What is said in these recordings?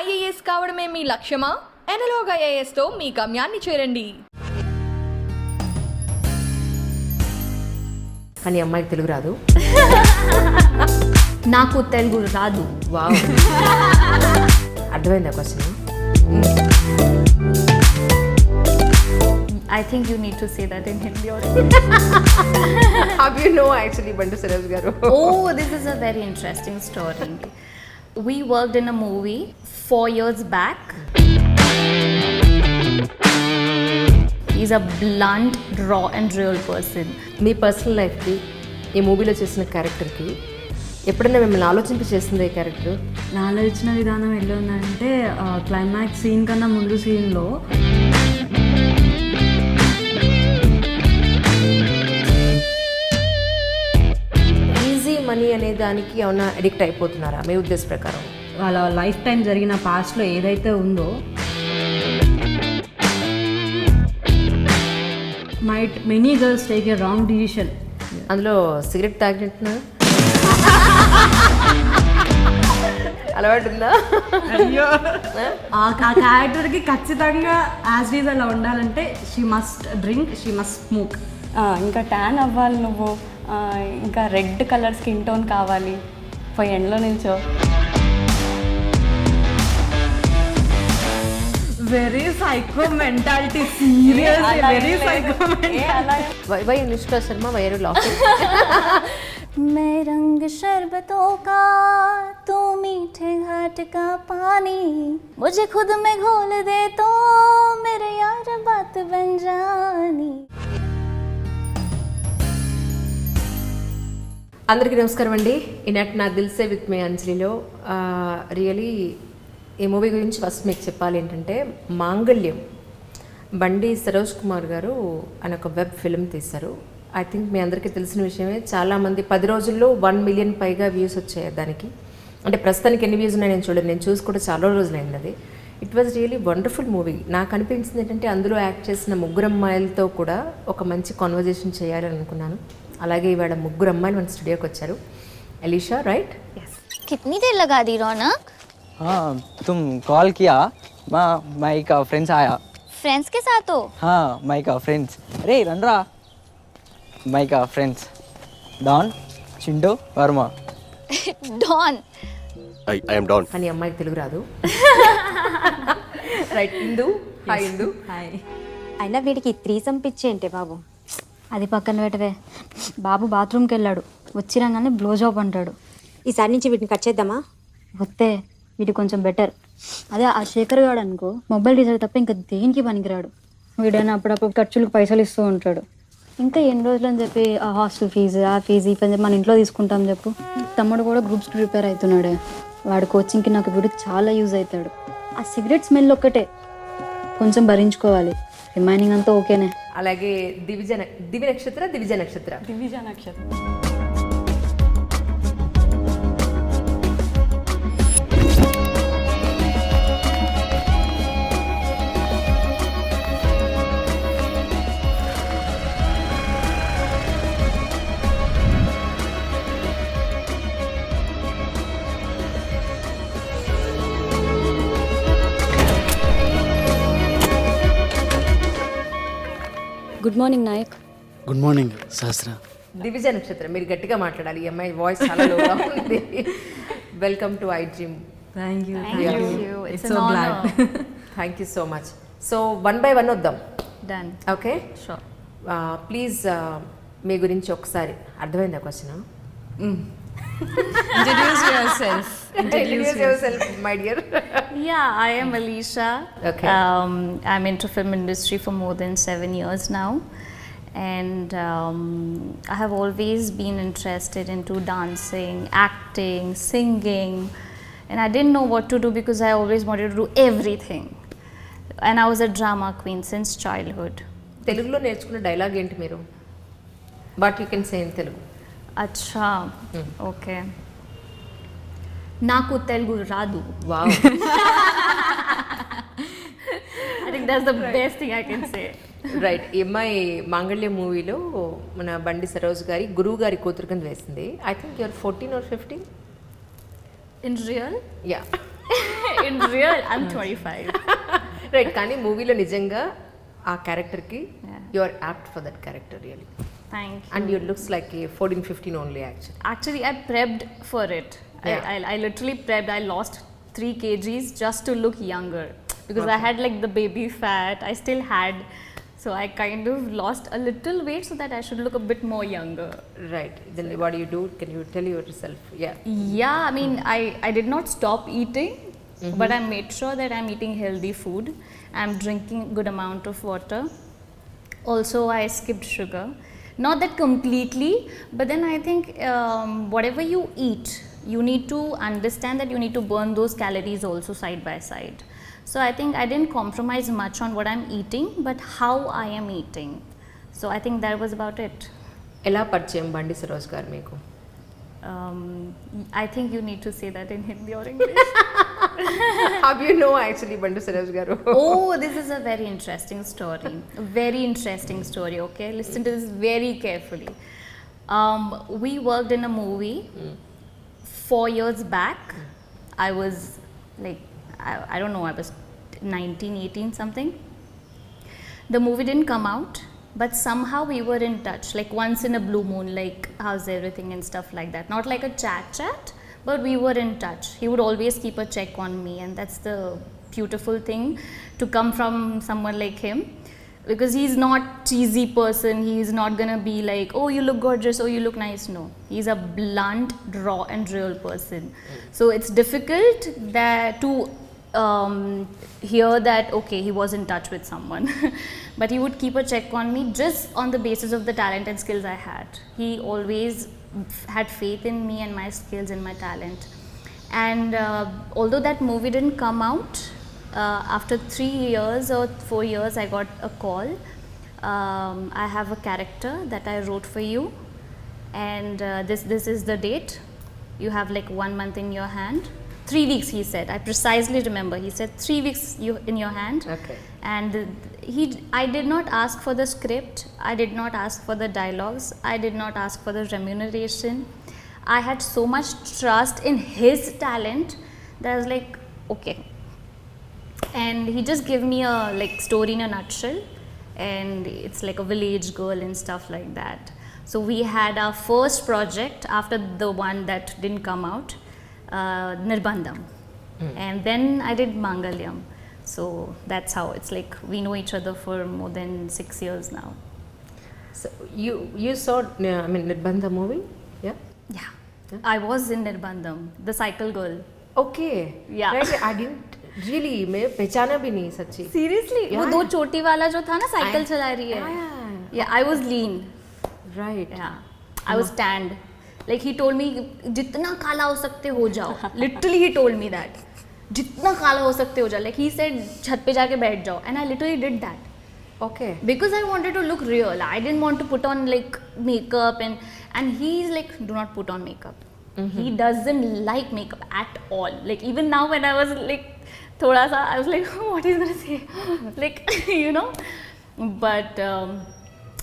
IAS కావడమే మీ లక్ష్యమా? Analogue IASతో మీ గమ్యాన్ని చేరండి. కానీ అమ్మాయికి తెలుగు రాదు. నాకు తెలుగు రాదు. వావ్. అర్థమైందా question? I think you need to say that in Hindi or How do you know actually Bandu Saroj garu? Oh, this is a very interesting story. We worked in a movie 4 years back. He's a blunt, raw and real person. Me personal లైఫ్కి ఈ మూవీలో చేసిన క్యారెక్టర్కి ఎప్పుడైనా మిమ్మల్ని ఆలోచింప చేసింది ఈ character? నా ఆలోచన విధానం ఎలా ఉందంటే క్లైమాక్స్ సీన్ కన్నా ముందు సీన్లో ఈజీ మనీ అనే దానికి ఏమన్నా అడిక్ట్ అయిపోతున్నారా మీ ఉద్దేశ ప్రకారం? వాళ్ళ లైఫ్ టైం జరిగిన పాస్ట్లో ఏదైతే ఉందో might many girls take a wrong decision. అందులో సిగరెట్ తాగినట్టున్నారు అలవాటు ఉందా? ఆ క్యారెక్టర్కి ఖచ్చితంగా యాజ్ ఈజ్ అలా ఉండాలంటే she must drink, she must smoke. ఇంకా ట్యాన్ అవ్వాలి నువ్వు, ఇంకా రెడ్ కలర్ స్కిన్ టోన్ కావాలి, పోయి ఎండలో నిల్చో. Very psycho mentality, serious very psycho mentality. Why Anushka Sharma why are you laughing? मैं रंग शरबतों का, तू मीठे घाट का पानी, मुझे खुद में घोल दे तो मेरे यार बात बन जानी. అందరికీ నమస్కారం అండి. ఈనాటి నా దిల్సే విత్ మీ అంజలిలో రియలీ ఈ మూవీ గురించి ఫస్ట్ మీకు చెప్పాలి ఏంటంటే, మాంగళ్యం బండి సరోజ్ కుమార్ గారు అని ఒక వెబ్ ఫిల్మ్ తీశారు. ఐ థింక్ మీ అందరికీ తెలిసిన విషయమే. చాలామంది 10 రోజుల్లో 1 మిలియన్ పైగా వ్యూస్ వచ్చాయి దానికి. అంటే ప్రస్తుతానికి ఎన్ని వ్యూస్ ఉన్నాయి నేను చూడలేదు, నేను చూసి కూడా చాలా రోజులైంది అది. It was really wonderful movie. నాకు అనిపించింది ఏంటంటే, అందులో యాక్ట్ చేసిన 3 అమ్మాయిలతో కూడా ఒక మంచి కాన్వర్జేషన్ చేయాలని అనుకున్నాను. అలాగే ఇవాళ 3 అమ్మాయిలు మన స్టూడియోకి వచ్చారు. Elisha, right? कितनी देर लगा दी रौनक? हाँ, तुम कॉल किया, माई का फ्रेंड्स आया. फ्रेंड्स के साथ हो? हाँ, माई का फ्रेंड्स. अरे रणरा, माई का friends Don, Chintu, Varma. Don. I am Don. కానీ అమ్మాయికి తెలుగు రాదు. Right. Indu, hi Indu. Hi. అయినా వీడికి 3 సంపిచ్చి ఏంటే బాబు? అది పక్కన పెట్టవే. బాబు బాత్రూమ్కి వెళ్ళాడు, వచ్చిరాగానే బ్లో జాబ్ అంటాడు. ఈసారి నుంచి వీటిని కట్ చేద్దామా? వస్తే వీడు కొంచెం బెటర్. అదే ఆ శేఖర్ గాడు అనుకో, మొబైల్ రీఛార్జ్ తప్ప ఇంకా దేనికి పనికిరాడు. వీడైనా అప్పుడప్పుడు ఖర్చులకు పైసలు ఇస్తూ ఉంటాడు. ఇంకా ఎన్ని రోజులు అని చెప్పి ఆ హాస్టల్ ఫీజు, ఆ ఫీజు, ఈ ఫీజు మన ఇంట్లో తీసుకుంటాం చెప్పు. తమ్ముడు కూడా గ్రూప్స్ ప్రిపేర్ అవుతున్నాడే, వాడు కోచింగ్కి నాకు వీడు చాలా యూజ్ అవుతాడు. ఆ సిగరెట్ స్మెల్ ఒక్కటే కొంచెం భరించుకోవాలి, రిమైనింగ్ అంతా ఓకేనే. అలాగే దివి Nakshatra. Divija Nakshatram. Good morning Nayak. Good morning Shastra. Divija నక్షత్రం. మీరు గట్టిగా మాట్లాడాలి, ఈ అమ్మాయి వాయిస్ చాలా లోగా ఉంది. Welcome to I dream. Thank you. It's so an glad. honor. Thank you so much. So 1 by 1 వద్దాం. Done. Okay, Sure. ప్లీజ్ మీ గురించి ఒకసారి. అర్థమైందా question? Introduce yourself. Introduce yourself, my dear. Yeah, I am Alicia. Okay. I'm into film industry for more than 7 years now, and I have always been interested into dancing, acting, singing, and I didn't know what to do because I always wanted to do everything, and I was a drama queen since childhood. తెలుగులో నేర్చుకున్న dialogue ఏంటి మీరు? What you can say in Telugu? Acha. Okay. నాకు తెలుగు రాదు. Wow. I think that's the best thing I can say. Right. ఈ అమ్మాయి మాంగళ్యం మూవీలో మన బండి సరోజ్ గారి గురువు గారి కూతురు కింద వేసింది. I think you are 14 or 15. In real? Yeah. in real, I'm 25. Right, కానీ మూవీలో నిజంగా ఆ క్యారెక్టర్కి you are apt for that character really. Thank you. And you looks like 14-15 only actually. Actually, I prepped for it. Yeah. I literally prepped. I lost 3 kgs just to look younger because I had like the baby fat. I still had, so I kind of lost a little weight so that I should look a bit more younger. Right, then what you do, can you tell yourself? Yeah, I mean, I did not stop eating, but I made sure that I'm eating healthy food. I'm drinking good amount of water. Also, I skipped sugar. Not that completely, but then I think whatever you eat, you need to understand that you need to burn those calories also side by side. So I think I didn't compromise much on what I'm eating, but how I am eating. So I think that was about it. ఎలా పరిచయం బండి సరోజ్ గారు మీకు? I think you need to say that in Hindi or English. How do you know actually బండి సరోజ్ గారు? Oh, this is a very interesting story. A very interesting story, okay? Listen to this very carefully. We worked in a movie 4 years back. I was like, I don't know, I was 19, 18 something. The movie didn't come out, but somehow we were in touch, like once in a blue moon, like how's everything and stuff like that. Not like a chat, but we were in touch. He would always keep a check on me, and that's the beautiful thing to come from someone like him, because he's not cheesy person. He's not gonna be like, oh, you look gorgeous, oh, you look nice. No, he's a blunt, raw and real person. So it's difficult that to hear that, okay, he was in touch with someone. But he would keep a check on me just on the basis of the talent and skills I had. He always had faith in me and my skills and my talent. And although that movie didn't come out, after 3 years or 4 years, I got a call. I have a character that I wrote for you, and this is the date. You have like 1 month in your hand. 3 weeks, he said. I precisely remember. He said 3 weeks in your hand. Okay. And I did not ask for the script. I did not ask for the dialogues. I did not ask for the remuneration. I had so much trust in his talent that I was like, okay. And he just gave me a like story in a nutshell, and it's like a village girl and stuff like that. So we had our first project after the one that didn't come out, Nirbandham, and then I did Mangalyam. So that's how it's like we know each other for more than 6 years now. So you saw I mean Nirbandha movie? Yeah. Yeah, I was in Nirbandham, the cycle girl. Okay. Yeah. Right, I didn't really, मैं पहचाना भी नहीं सच्ची. Seriously, वो Yeah. 2 चोटी वाला जो था ना साइकिल चला रही है. Yeah. Yeah, I was lean. Right. Yeah, I was tanned. Like he told me, जितना काला हो सकते हो जाओ. Literally he told me that. जितना काला हो सकते हो जाओ. Like he said, छत पे जाके बैठ जाओ. And I literally did that. Okay. Because I wanted to look real. I didn't want to put on like makeup and he's like, do not put on makeup. He doesn't like makeup at all. Like even now when I was like thoda sa, I was like, what is gonna say? Like you know. But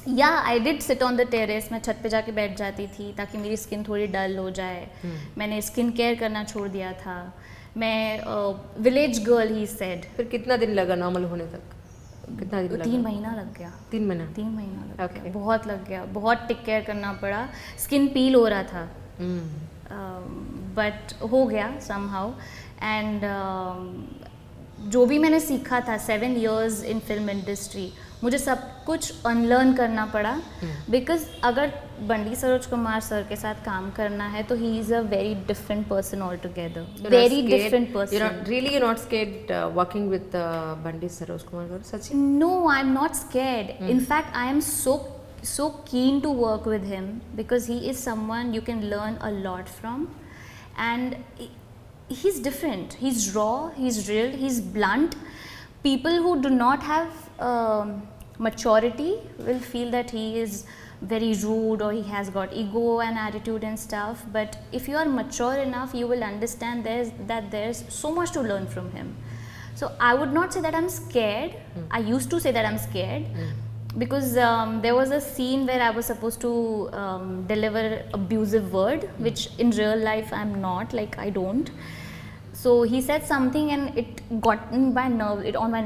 yeah, I did sit on the terrace. मैं छत पे जाके बैठ जाती थी ताकि मेरी skin थोड़ी डल हो जाए. मैंने स्किन केयर करना छोड़ दिया था. मैं विलेज गर्ल, ही सेड. फिर कितना दिन लगा नॉर्मल होने तक? कितना दिन लगा? 3 महीना लग गया. 3 महीना. 3 महीना लग Okay. गया. बहुत लग गया. बहुत टेक केयर करना पड़ा. स्किन पील हो रहा था. बट हो गया somehow. एंड जो भी मैंने सीखा था 7 years इन फिल्म इंडस्ट्री, मुझे सब कुछ अनलर्न करना पड़ा. बिकॉज अगर बंडी सरोज कुमार सर के साथ काम करना है तो he is a very different person all together. Very different person. You're not scared working with Bandi Saroj Kumar garu? Sachi? No, I'm not scared. In fact, I am so keen to work with him because he is someone you can learn a lot from, and he's different. He's raw, he's real, he's blunt. People who do not have maturity will feel that he is very rude or he has got ego and attitude and stuff, but if you are mature enough you will understand there's so much to learn from him. So I would not say that I'm scared. I used to say that I'm scared because there was a scene where I was supposed to deliver abusive word, which in real life I'm not, like I don't. So he said something and it got on my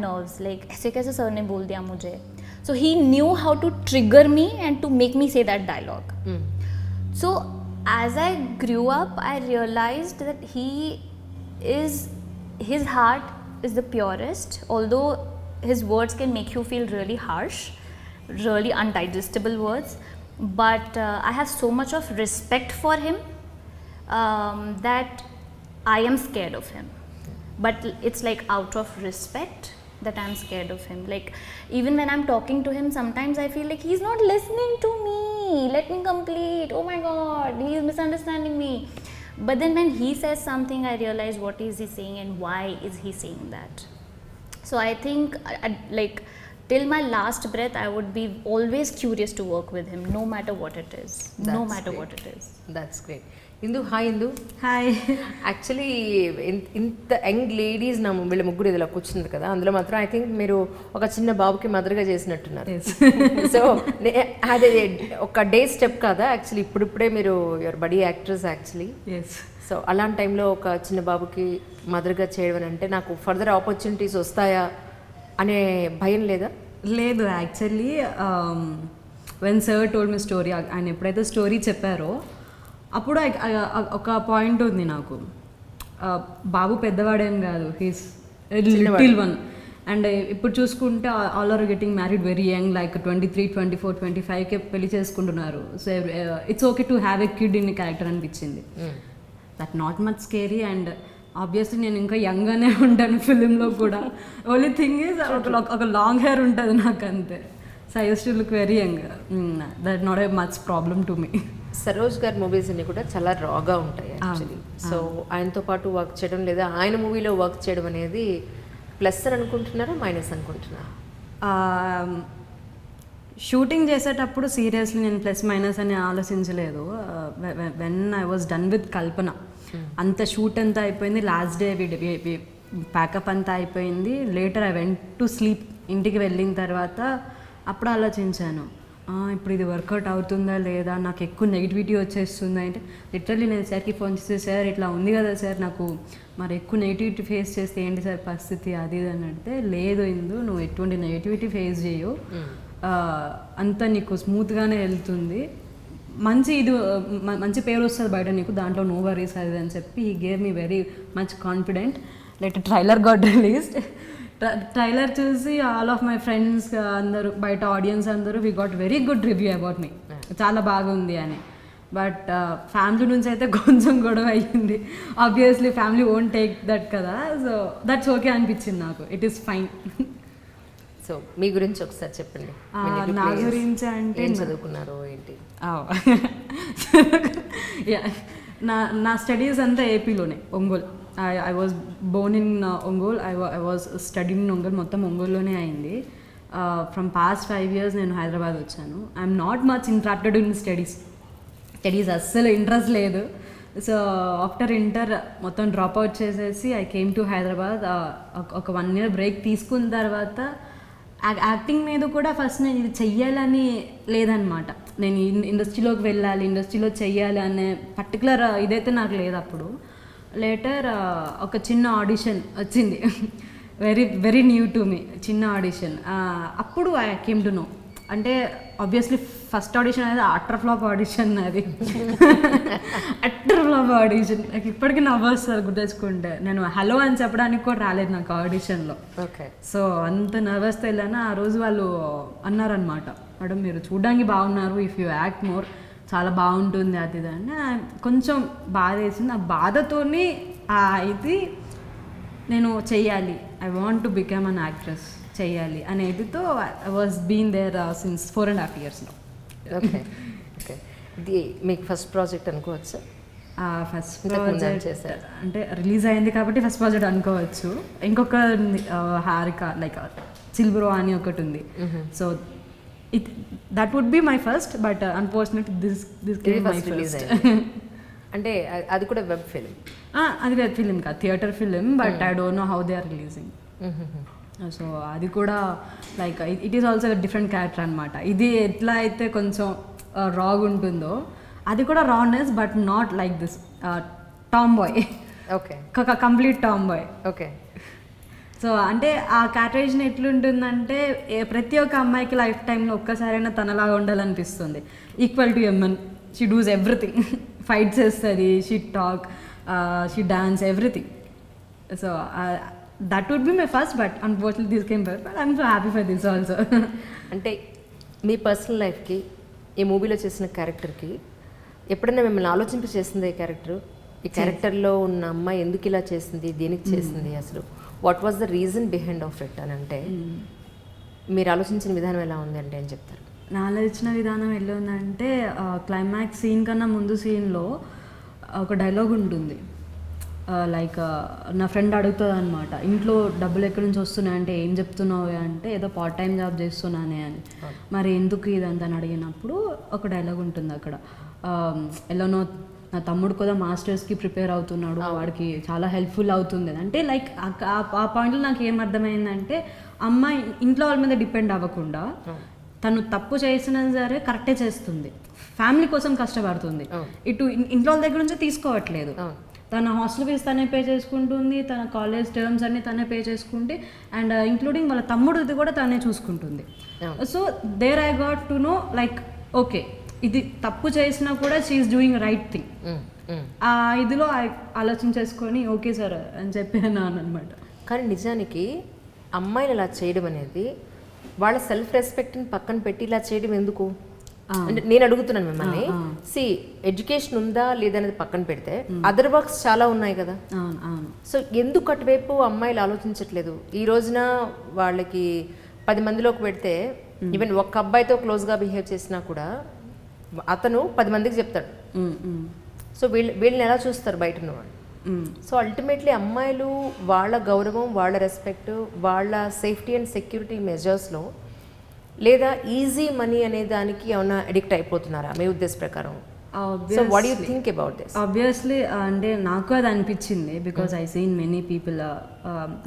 nerves, like ऐसे कैसे sir ने बोल दिया मुझे. So he knew how to trigger me and to make me say that dialogue. So as I grew up, I realized that his heart is the purest, although his words can make you feel really harsh, really undigestible words, but I have so much of respect for him that I am scared of him. But it's like out of respect that I'm scared of him. Like even when I'm talking to him, sometimes I feel like he's not listening to me. Let me complete. Oh my God, he's misunderstanding me. But then when he says something, I realize what is he saying and why is he saying that. So I think like till my last breath, I would be always curious to work with him, no matter what it is. No matter what it is. That's great. Indu, hi Indu. Hi. Actually ఇంత young ladies నా వీళ్ళ ముగ్గురు ఇదిలో కూర్చున్నారు కదా, అందులో మాత్రం I think మీరు ఒక చిన్న బాబుకి మదర్గా చేసినట్టున్నారు. సో అది ఒక డే స్టెప్ కదా యాక్చువల్లీ, ఇప్పుడిప్పుడే మీరు your buddy actress actually. So అలాంటి టైంలో ఒక చిన్న బాబుకి మదర్గా చేయడం అంటే నాకు ఫర్దర్ ఆపర్చునిటీస్ వస్తాయా అనే భయం లేదా? లేదు, actually when sir told me story, ఆయన ఎప్పుడైతే స్టోరీ చెప్పారో అప్పుడు ఒక పాయింట్ ఉంది నాకు. బాబు పెద్దవాడేం కాదు, హీస్ లిటిల్ వన్. అండ్ ఇప్పుడు చూసుకుంటే all are getting married very young, like 23, 24, 25కే పెళ్లి చేసుకుంటున్నారు. So it's okay to have a kid in character అనిపించింది. That not much scary. And obviously నేను ఇంకా యంగ్గానే ఉంటాను ఫిలింలో కూడా. ఓన్లీ థింగ్ ఈజ్ ఒక లాంగ్ హెయిర్ ఉంటుంది నాకు, అంతే. So I use to look very young. That not a much problem to me. Saroj గారి మూవీస్ అన్ని కూడా చాలా రాగా ఉంటాయి యాక్చువల్లీ. సో ఆయనతో పాటు వర్క్ చేయడం లేదా ఆయన మూవీలో వర్క్ చేయడం అనేది ప్లస్ అని అనుకుంటున్నారా, మైనస్ అనుకుంటున్నారా? షూటింగ్ చేసేటప్పుడు సీరియస్లీ నేను ప్లస్ మైనస్ అని ఆలోచించలేదు. When I was done with Kalpana, అంత షూట్ అంతా అయిపోయింది, లాస్ట్ డే ప్యాకప్ అంతా అయిపోయింది. Later I went to sleep. ఇంటికి వెళ్ళిన తర్వాత అప్పుడు ఆలోచించాను, ఇప్పుడు ఇది వర్కౌట్ అవుతుందా లేదా, నాకు ఎక్కువ నెగిటివిటీ వచ్చేస్తుందా అంటే లిటరల్లీ నేను సార్కి ఫోన్ చేస్తే, సార్ ఇట్లా ఉంది కదా సార్, నాకు మరి ఎక్కువ నెగిటివిటీ ఫేస్ చేస్తే ఏంటి సార్ పరిస్థితి అది ఇది అని అంటే, లేదు ఇందు నువ్వు ఎటువంటి నెగిటివిటీ ఫేస్ చేయవు, అంతా నీకు స్మూత్గానే వెళ్తుంది, మంచి పేరు వస్తుంది బయట నీకు, దాంట్లో నో వరీస్ అది అని చెప్పి he gave me very much confident. Like trailer got released. Trailer చూసి ఆల్ ఆఫ్ మై ఫ్రెండ్స్ అందరూ, బయట ఆడియన్స్ అందరూ, we got very good review about me, చాలా బాగుంది అని. బట్ ఫ్యామిలీ నుంచి అయితే కొంచెం గొడవ అయ్యింది. Obviously family won't take that కదా, సో దట్స్ ఓకే అనిపించింది నాకు. It is fine. సో మీ గురించి ఒకసారి చెప్పండి. నా గురించి అంటే ఏం చదువుకున్నారు ఏంటి? నా స్టడీస్ అంతా ఏపీలోనే, Ongole. I was born in Ongole. I was studied in Ongole, మొత్తం ఒంగోల్లోనే అయింది. ఫ్రమ్ పాస్ట్ 5 years నేను హైదరాబాద్ వచ్చాను. I'm not much interested in studies అస్సలు ఇంట్రెస్ట్ లేదు. సో ఆఫ్టర్ ఇంటర్ మొత్తం డ్రాప్ అవుట్ చేసేసి ఐ కేమ్ టు హైదరాబాద్. ఒక 1 year బ్రేక్ తీసుకున్న తర్వాత యాక్టింగ్ మీద కూడా ఫస్ట్ నేను ఇది చెయ్యాలని లేదనమాట. నేను ఇండస్ట్రీలోకి వెళ్ళాలి, ఇండస్ట్రీలో చెయ్యాలి అనే పర్టికులర్ ఇదైతే నాకు లేదు. అప్పుడు లేటర్ ఒక చిన్న ఆడిషన్ వచ్చింది, very very new to me, చిన్న ఆడిషన్. అప్పుడు ఐ కేమ్ టు నో. అంటే ఆబ్వియస్లీ ఫస్ట్ ఆడిషన్ అనేది అట్టర్ ఫ్లాప్ ఆడిషన్, అది అట్టర్ ఫ్లాప్ ఆడిషన్. నాకు ఇప్పటికీ నవ్వు వస్తుంది గుర్తెచ్చుకుంటే. నేను హలో అని చెప్పడానికి కూడా రాలేదు నాకు ఆడిషన్లో. ఓకే. సో అంత నర్వస్తో వెళ్ళాను. ఆ రోజు వాళ్ళు అన్నారనమాట, మేడం మీరు చూడడానికి బాగున్నారు, ఇఫ్ యూ యాక్ట్ మోర్ చాలా బాగుంటుంది అది ఇది అని. కొంచెం బాధ వేసింది. ఆ బాధతోనే ఇది నేను చెయ్యాలి, I want to become an actress, చెయ్యాలి అనేదితో I was been there since 4.5 years now. Okay. Okay. ఇది మీకు ఫస్ట్ ప్రాజెక్ట్ అనుకోవచ్చు? ఫస్ట్ ప్రాజెక్ట్ అంటే రిలీజ్ అయింది కాబట్టి ఫస్ట్ ప్రాజెక్ట్ అనుకోవచ్చు. ఇంకొక హారిక లైక్ సిల్వరో అని ఒకటి ఉంది. So that would be my first, but unfortunate this my first. అంటే అది కూడా వెబ్ ఫిలిం? అది వెబ్ ఫిలిం కాదు, theatre film, but I don't know how they are releasing. So అది కూడా like it is also different character అనమాట. ఇది ఎట్లా అయితే కొంచెం రాగ్ ఉంటుందో అది కూడా rawness, but not like this tomboy. Okay complete tomboy. Okay. So అంటే ఆ క్యారెక్టరైజేషన్ ఎట్లుంటుందంటే ప్రతి ఒక్క అమ్మాయికి లైఫ్ టైంలో ఒక్కసారైనా తనలాగా ఉండాలనిపిస్తుంది. ఈక్వల్ టు ఎమ్మన్, షీ డూస్ ఎవ్రీథింగ్, ఫైట్స్ చేస్తుంది, she talk, she dance, everything. So that would be my first, but unfortunately this came but I'm so happy for this also. అంటే మీ పర్సనల్ లైఫ్కి ఈ మూవీలో చేసిన క్యారెక్టర్కి ఎప్పుడైనా మిమ్మల్ని ఆలోచింప చేసింది ఈ క్యారెక్టర్? ఈ క్యారెక్టర్లో ఉన్న అమ్మాయి ఎందుకు ఇలా చేసింది, దేనికి చేసింది, అసలు what was the reason behind of it అని అంటే మీరు ఆలోచించిన విధానం ఎలా ఉంది అంటే ఏం చెప్తారు? నా ఆలోచన విధానం ఎలా ఉందంటే క్లైమాక్స్ సీన్ కన్నా ముందు సీన్లో ఒక డైలాగ్ ఉంటుంది. లైక్ నా ఫ్రెండ్ అడుగుతుంది అనమాట, ఇంట్లో డబ్బులు ఎక్కడి నుంచి వస్తున్నాయి అంటే ఏం చెప్తున్నావు అంటే ఏదో పార్ట్ టైం జాబ్ చేస్తున్నానే అని. మరి ఎందుకు ఇదంతా అని అడిగినప్పుడు ఒక డైలాగ్ ఉంటుంది అక్కడ, ఎలానో నా తమ్ముడు కూడా మాస్టర్స్కి ప్రిపేర్ అవుతున్నాడు, వాడికి చాలా హెల్ప్ఫుల్ అవుతుంది అంటే. లైక్ ఆ పాయింట్లో నాకు ఏం అర్థమైందంటే అమ్మాయి ఇంట్లో వాళ్ళ మీద డిపెండ్ అవ్వకుండా తను తప్పు చేసినా సరే కరెక్టే చేస్తుంది, ఫ్యామిలీ కోసం కష్టపడుతుంది, ఇటు ఇంట్లో వాళ్ళ దగ్గర నుంచి తీసుకోవట్లేదు. తన హాస్టల్ ఫీజు తనే పే చేసుకుంటుంది, తన కాలేజ్ టర్మ్స్ అన్ని తనే పే చేసుకుంటే, అండ్ ఇంక్లూడింగ్ వాళ్ళ తమ్ముడిది కూడా తనే చూసుకుంటుంది. So there I got to know like okay, ఇది తప్పు చేసినా కూడా షీఈస్ డూయింగ్ రైట్ థింగ్. ఆ ఇదిలో ఆలోచించేసుకొని ఓకే సార్ అని చెప్పాను అనమాట. కానీ నిజానికి అమ్మాయిలు ఇలా చేయడం అనేది వాళ్ళ సెల్ఫ్ రెస్పెక్ట్ని పక్కన పెట్టి ఇలా చేయడం ఎందుకు అంటే నేను అడుగుతున్నాను మిమ్మల్ని. సి ఎడ్యుకేషన్ ఉందా లేదనేది పక్కన పెడితే అదర్ వర్క్స్ చాలా ఉన్నాయి కదా. సో ఎందుకు అటువైపు అమ్మాయిలు ఆలోచించట్లేదు? ఈ రోజున వాళ్ళకి 10 మందిలోకి పెడితే ఈవెన్ ఒక్క అబ్బాయితో క్లోజ్గా బిహేవ్ చేసినా కూడా అతను 10 మందికి చెప్తాడు. సో వీళ్ళని ఎలా చూస్తారు బయట ఉన్న వాళ్ళు? సో అల్టిమేట్లీ అమ్మాయిలు వాళ్ళ గౌరవం, వాళ్ళ రెస్పెక్ట్, వాళ్ళ సేఫ్టీ అండ్ సెక్యూరిటీ మెజర్స్లో లేదా ఈజీ మనీ అనే దానికి ఏమైనా అడిక్ట్ అయిపోతున్నారా మీ ఉద్దేశ ప్రకారం? So what you think about this? Obviously అంటే నాకు అది అనిపించింది, because I seen many people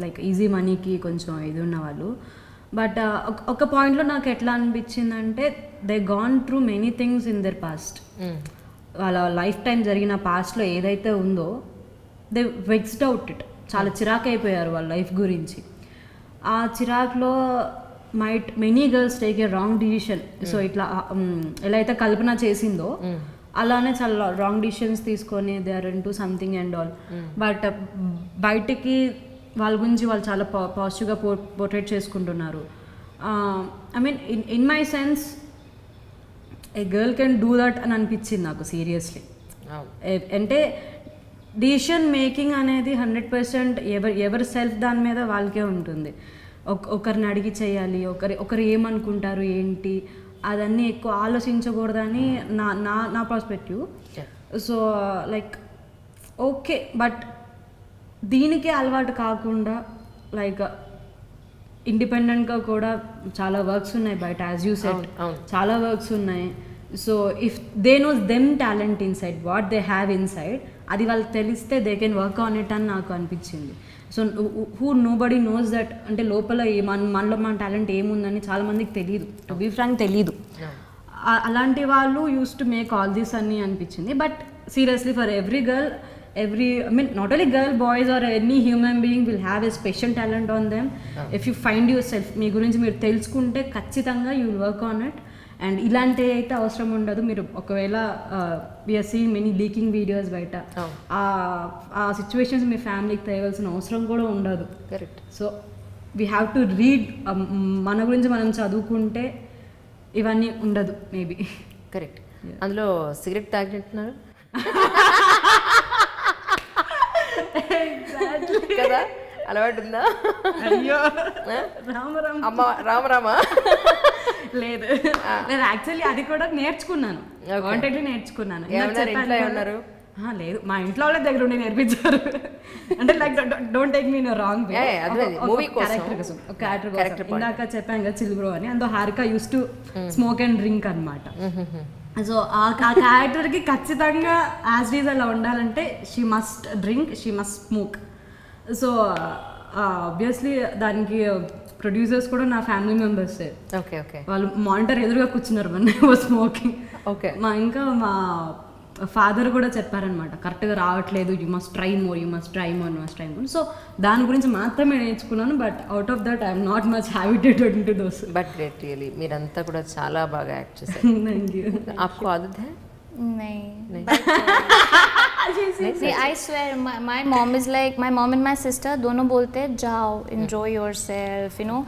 like easy మనీకి కొంచెం ఇది ఉన్న వాళ్ళు. బట్ ఒక పాయింట్లో నాకు ఎట్లా అనిపించిందంటే they gone through many things in their past. వాళ్ళ లైఫ్ టైం జరిగిన పాస్ట్లో ఏదైతే ఉందో దే వెక్స్డ్ అవుట్ ఇట్, చాలా చిరాకు అయిపోయారు వాళ్ళ లైఫ్ గురించి. ఆ చిరాకులో many girls take a wrong decision. So ఇట్లా ఎలా అయితే కల్పన చేసిందో అలానే చాలా రాంగ్ డిసిషన్స్ తీసుకొని they are in to something and all. But బయటికి వాళ్ళ గురించి వాళ్ళు చాలా పాజిటివ్గా పోర్ట్రేట్ చేసుకుంటున్నారు. I mean in my sense a girl can do that అని అనిపించింది నాకు సీరియస్లీ. అంటే డిసిషన్ మేకింగ్ అనేది 100% ఎవరి సెల్ఫ్ దాని మీద వాళ్ళకే ఉంటుంది. ఒకరిని అడిగి చేయాలి, ఒకరు ఏమనుకుంటారు ఏంటి అదన్నీ ఎక్కువ ఆలోచించకూడదని నా perspective. So like okay, but దీనికే అలవాటు కాకుండా లైక్ ఇండిపెండెంట్గా కూడా చాలా వర్క్స్ ఉన్నాయి బయట, యాజ్ యూ సెడ్ చాలా వర్క్స్ ఉన్నాయి. So if they knows them talent inside, what they have inside, అది వాళ్ళకి తెలిస్తే they can work on it అని నాకు అనిపించింది. So who nobody knows that, అంటే లోపల మనలో మన టాలెంట్ ఏముందని చాలామందికి తెలియదు, టు బీ ఫ్రాంక్ తెలీదు. అలాంటి వాళ్ళు use to make all this అని అనిపించింది. But seriously for every girl, I mean, not only girl, boys or any human being will have a special talent on them. If you find yourself, మీ గురించి మీరు తెలుసుకుంటే ఖచ్చితంగా you will work on it. And ఇలాంటి అయితే అవసరం ఉండదు. మీరు ఒకవేళ we are seeing many leaking videos బయట, ఆ సిచ్యువేషన్స్ మీ ఫ్యామిలీకి తేవాల్సిన అవసరం కూడా ఉండదు. Correct. So we have to read, మన గురించి మనం చదువుకుంటే ఇవన్నీ ఉండదు మేబీ. కరెక్ట్. అందులో సిగరెట్ తాగినట్టున్నారు కదా, అలవాటు ఉందా? అయ్యో అమ్మ రామరామా లేదు, నేను యాక్చువల్లీ అది కూడా నేర్చుకున్నాను, కాంటాక్ట్ నేర్చుకున్నాను. ఏమన్నారు? లేదు, మా ఇంట్లో వాళ్ళ దగ్గర ఉండి నేర్పించారు. అంటే like don't take me wrong way, character కోసం. ఇందాక చెప్పాను కదా చిల్బ్రో అని, అందులో Harika use to smoke and drink అనమాట. సో ఆ క్యారెక్టర్కి ఖచ్చితంగా యాజ్ ఈజ్ అలా ఉండాలంటే she must drink, she must smoke. So obviously దానికి ప్రొడ్యూసర్స్ కూడా నా ఫ్యామిలీ మెంబర్స్. Okay okay. వాళ్ళు మానిటర్ ఎదురుగా కూర్చున్నారు మన స్మోకింగ్. ఓకే. ఇంకా మా ఫాదర్ కూడా చెప్పారనమాట, కరెక్ట్గా రావట్లేదు, you must try more, so దాని గురించి మాత్రమే నేర్చుకున్నాను. But out of that I'm not much habitat to those. But great really, మీరంతా కూడా చాలా బాగా యాక్ట్ చేశారు. Thank you. आपको आदत है? नहीं. See, I swear, my mom is like, my mom and my sister दोनों बोलते हैं जाओ, enjoy yourself, you know,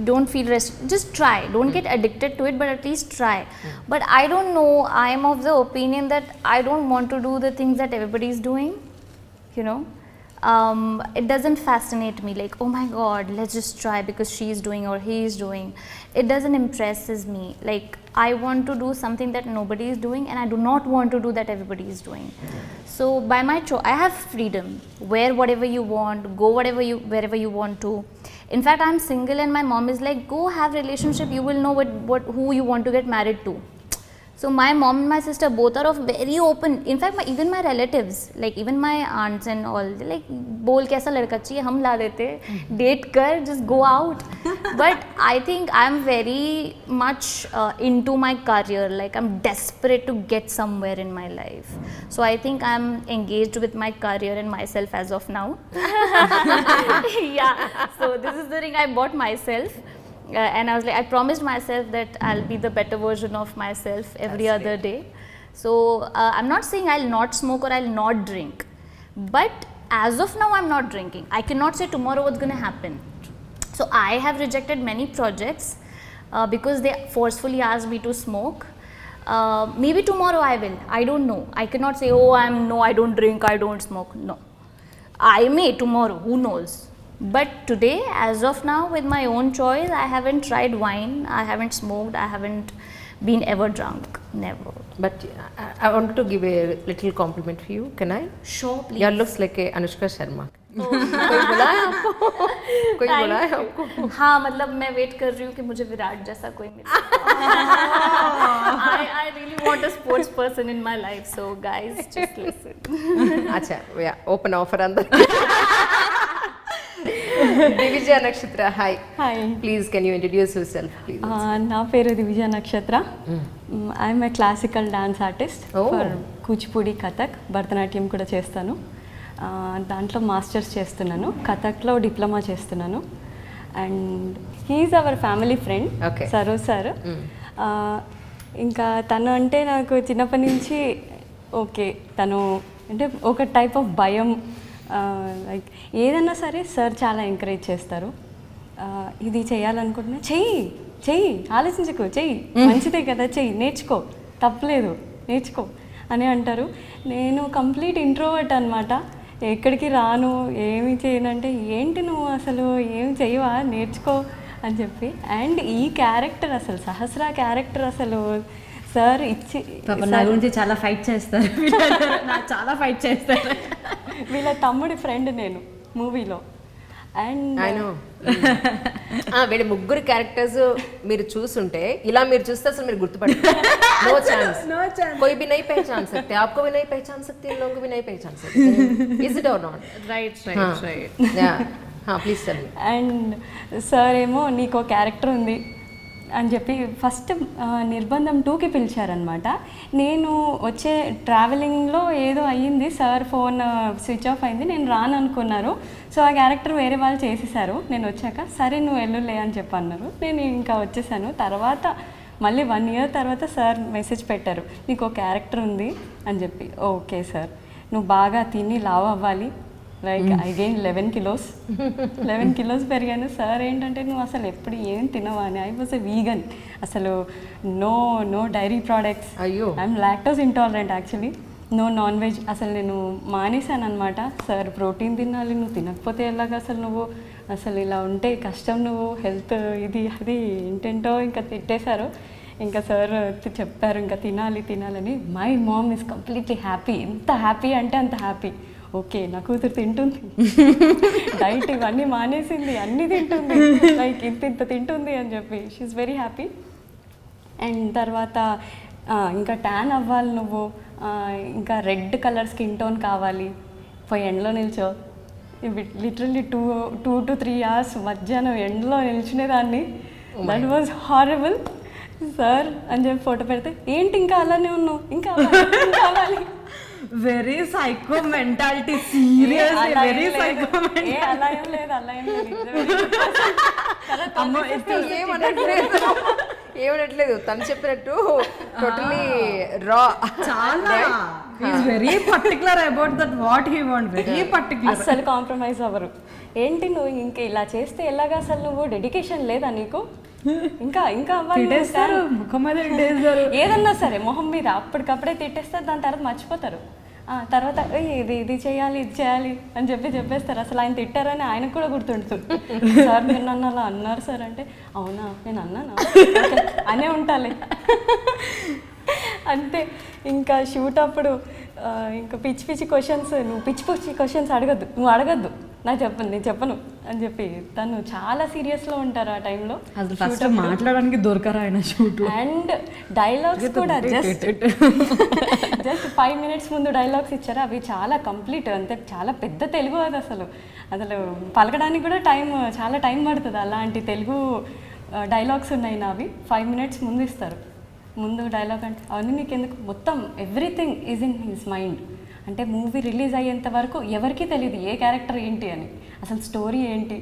don't feel just try, don't get addicted to it, but at least try. But I don't know, I am of the opinion that I don't want to do the things that everybody is doing, you know. It doesn't fascinate me like, oh my god, let's just try because she is doing or he is doing. It doesn't impresses me. Like, I want to do something that nobody is doing, and I do not want to do that everybody is doing. So by my choice, I have freedom. Wear whatever you want, go wherever you want to. In fact, I'm single and my mom is like, go have relationship, you will know who you want to get married to. So my mom and my sister both are of very open. In fact, even my relatives, like even my aunts and all, they like, बोल कैसा लड़का चाहिए, हम ला देते, date कर, just go out. But I think I'm very much into my career. Like, I'm desperate to get somewhere in my life. So I think I'm engaged with my career and myself as of now. Yeah. So this is the ring I bought myself. And I was like, I promised myself that I'll be the better version of myself every other day. So I'm not saying I'll not smoke or I'll not drink, but as of now I'm not drinking. I cannot say tomorrow what's going to happen. So I have rejected many projects because they forcefully asked me to smoke. Maybe tomorrow I will, I don't know. I cannot say, oh, I don't drink, I don't smoke. No, I may tomorrow, who knows. But today, as of now, with my own choice, I haven't tried wine, I haven't smoked, I haven't been ever drunk, never. But I wanted to give a little compliment for you. Can I? Sure, please. You looks like a Anushka Sharma. कोई बोला है आपको? कोई बोला है आपको? हाँ, मतलब मैं वेट कर रही हूँ कि मुझे विराट जैसा कोई मिले. I really want a sports person in my life, so guys, just listen. अच्छा, open offer अंदर. Divija Nakshatra, hi. Hi. Please can you introduce yourself please? నా పేరు Divija Nakshatra. I'm a classical dance artist for Kuchipudi, Kathak, Bharatanatyam కూడా చేస్తాను. దాంట్లో మాస్టర్స్ చేస్తున్నాను, కథక్లో diploma చేస్తున్నాను. And he is our family friend Saroj sir. ఇంకా తను అంటే నాకు చిన్నప్పటి నుంచి ఓకే, తను అంటే ఒక టైప్ ఆఫ్ భయం. లైక్ ఏదన్నా సరే సార్ చాలా ఎంకరేజ్ చేస్తారు. ఇది చేయాలనుకుంటున్నా, చెయ్యి, ఆలోచించకు, చెయ్యి, మంచిదే కదా, చెయ్యి, నేర్చుకో, తప్పలేదు, నేర్చుకో అని అంటారు. నేను కంప్లీట్ ఇంట్రోవర్ట్ అనమాట, ఎక్కడికి రాను, ఏమి చేయనంటే ఏంటి నువ్వు అసలు ఏం చెయ్యవా, నేర్చుకో అని చెప్పి. అండ్ ఈ క్యారెక్టర్ అసలు సహస్ర క్యారెక్టర్ అసలు సార్ ఇచ్చి నా గురించి చాలా ఫైట్ చేస్తారు, చాలా ఫైట్ చేస్తారు. వీళ్ళ తమ్ముడి ఫ్రెండ్ నేను మూవీలో. అండ్ వీళ్ళ ముగ్గురు క్యారెక్టర్స్ మీరు చూసుంటే, ఇలా మీరు చూస్తే అసలు మీరు గుర్తుపడతారు. नो चांस, कोई भी नहीं पहचान सकते, आपको भी नहीं पहचान सकते, इन लोगों को भी नहीं पहचान सकते. Is it or not? Right. Yeah. Please tell me. And sir ఏమో నీకు క్యారెక్టర్ ఉంది అని చెప్పి ఫస్ట్ నిర్బంధం 2కి పిలిచారనమాట. నేను వచ్చే ట్రావెలింగ్లో ఏదో అయ్యింది, సార్ ఫోన్ స్విచ్ ఆఫ్ అయింది, నేను రాను అనుకున్నారు. సో ఆ క్యారెక్టర్ వేరే వాళ్ళు చేసేసారు. నేను వచ్చాక సరే నువ్వు వెళ్ళులే అని చెప్పి అన్నారు. నేను ఇంకా వచ్చేసాను. తర్వాత మళ్ళీ 1 year తర్వాత సార్ మెసేజ్ పెట్టారు, నీకు క్యారెక్టర్ ఉంది అని చెప్పి. ఓకే సార్, నువ్వు బాగా తిని లావ్ అవ్వాలి. Like I gain 11 kilos. 11 kilos పెరిగాను. సార్ ఏంటంటే నువ్వు అసలు ఎప్పుడు ఏం తినవా అని. ఐ వాజ్ ఎ వీగన్, అసలు నో డైరీ ప్రోడక్ట్స్. అయ్యో, I'm lactose intolerant actually. No non veg అసలు నేను మానేశాను అనమాట. సార్ ప్రోటీన్ తినాలి, నువ్వు తినకపోతే ఎలాగ, అసలు నువ్వు అసలు ఇలా ఉంటే కష్టం, నువ్వు హెల్త్ ఇది అది ఏంటేంటో ఇంకా తిట్టేశారు. ఇంకా సార్ చెప్పారు ఇంకా తినాలని. My mom is completely happy. ఎంత హ్యాపీ అంటే అంత హ్యాపీ. ఓకే, నా కూతురు తింటుంది, డైట్ ఇవన్నీ మానేసింది, అన్నీ తింటుంది, లైక్ ఇంత తింటుంది అని చెప్పి షీఈస్ వెరీ హ్యాపీ. అండ్ తర్వాత ఇంకా ట్యాన్ అవ్వాలి నువ్వు, ఇంకా రెడ్ కలర్ స్కిన్ టోన్ కావాలి, పోయి ఎండలో నిల్చో. లిటరల్లీ 2 to 3 hours మధ్యాహ్నం ఎండలో నిల్చునేదాన్ని. That was horrible. సార్ అని చెప్పి ఫోటో పెడితే ఏంటి ఇంకా అలానే ఉన్నావు, ఇంకా కావాలి very psycho mentality, seriously very psycho అలా ఏం లేదు, అలా ఏం లేదు. ఏమనట్లేదు తను చెప్పినట్టు టోటలీ రా. చాలా is very particular about that what he want, very particular. అస్సలు కాంప్రమైజ్ అవ్వరు. ఏంటి నువ్వు ఇంకా ఇలా చేస్తే ఎలాగా, అసలు నువ్వు డెడికేషన్ లేదా నీకు, ఇంకా ఇంకా అవ్వాలి, తిట్టేస్తారు, ముఖం మీద తిట్టేస్తారు. ఏదన్నా సరే మొహం మీద అప్పటికప్పుడే తిట్టేస్తారు, దాని తర్వాత మర్చిపోతారు. తర్వాత ఇది ఇది చేయాలి, ఇది చేయాలి అని చెప్పేస్తారు. అసలు ఆయన తిట్టారని ఆయనకు కూడా గుర్తుంటుంది. సార్ మీరు నన్ను అలా అన్నారు సార్ అంటే, అవునా నేను అన్నానా, అనే ఉంటాలే అంతే. ఇంకా షూట్ అప్పుడు ఇంకా పిచ్చి పిచ్చి క్వశ్చన్స్, నువ్వు పిచ్చి పిచ్చి క్వశ్చన్స్ అడగద్దు, నువ్వు అడగద్దు, నేను చెప్పను అని చెప్పి తను చాలా సీరియస్లో ఉంటారు ఆ టైంలో. అసలు ఫస్ట్ మాట్లాడడానికి దొరకరు ఆయన షూట్. అండ్ డైలాగ్స్ కూడా జస్ట్ 5 minutes ముందు డైలాగ్స్ ఇచ్చారు, అవి చాలా కంప్లీట్, అంతే చాలా పెద్ద తెలుగు. అది అసలు పలకడానికి కూడా చాలా టైం పడుతుంది. అలాంటి తెలుగు డైలాగ్స్ ఉన్నాయి నావి. 5 minutes ముందు ఇస్తారు. ముందు డైలాగ్ అంటే అవన్నీ నీకు ఎందుకు, మొత్తం everything is in his mind. అంటే మూవీ రిలీజ్ అయ్యేంత వరకు ఎవరికీ తెలియదు ఏ క్యారెక్టర్ ఏంటి అని, అసలు స్టోరీ ఏంటి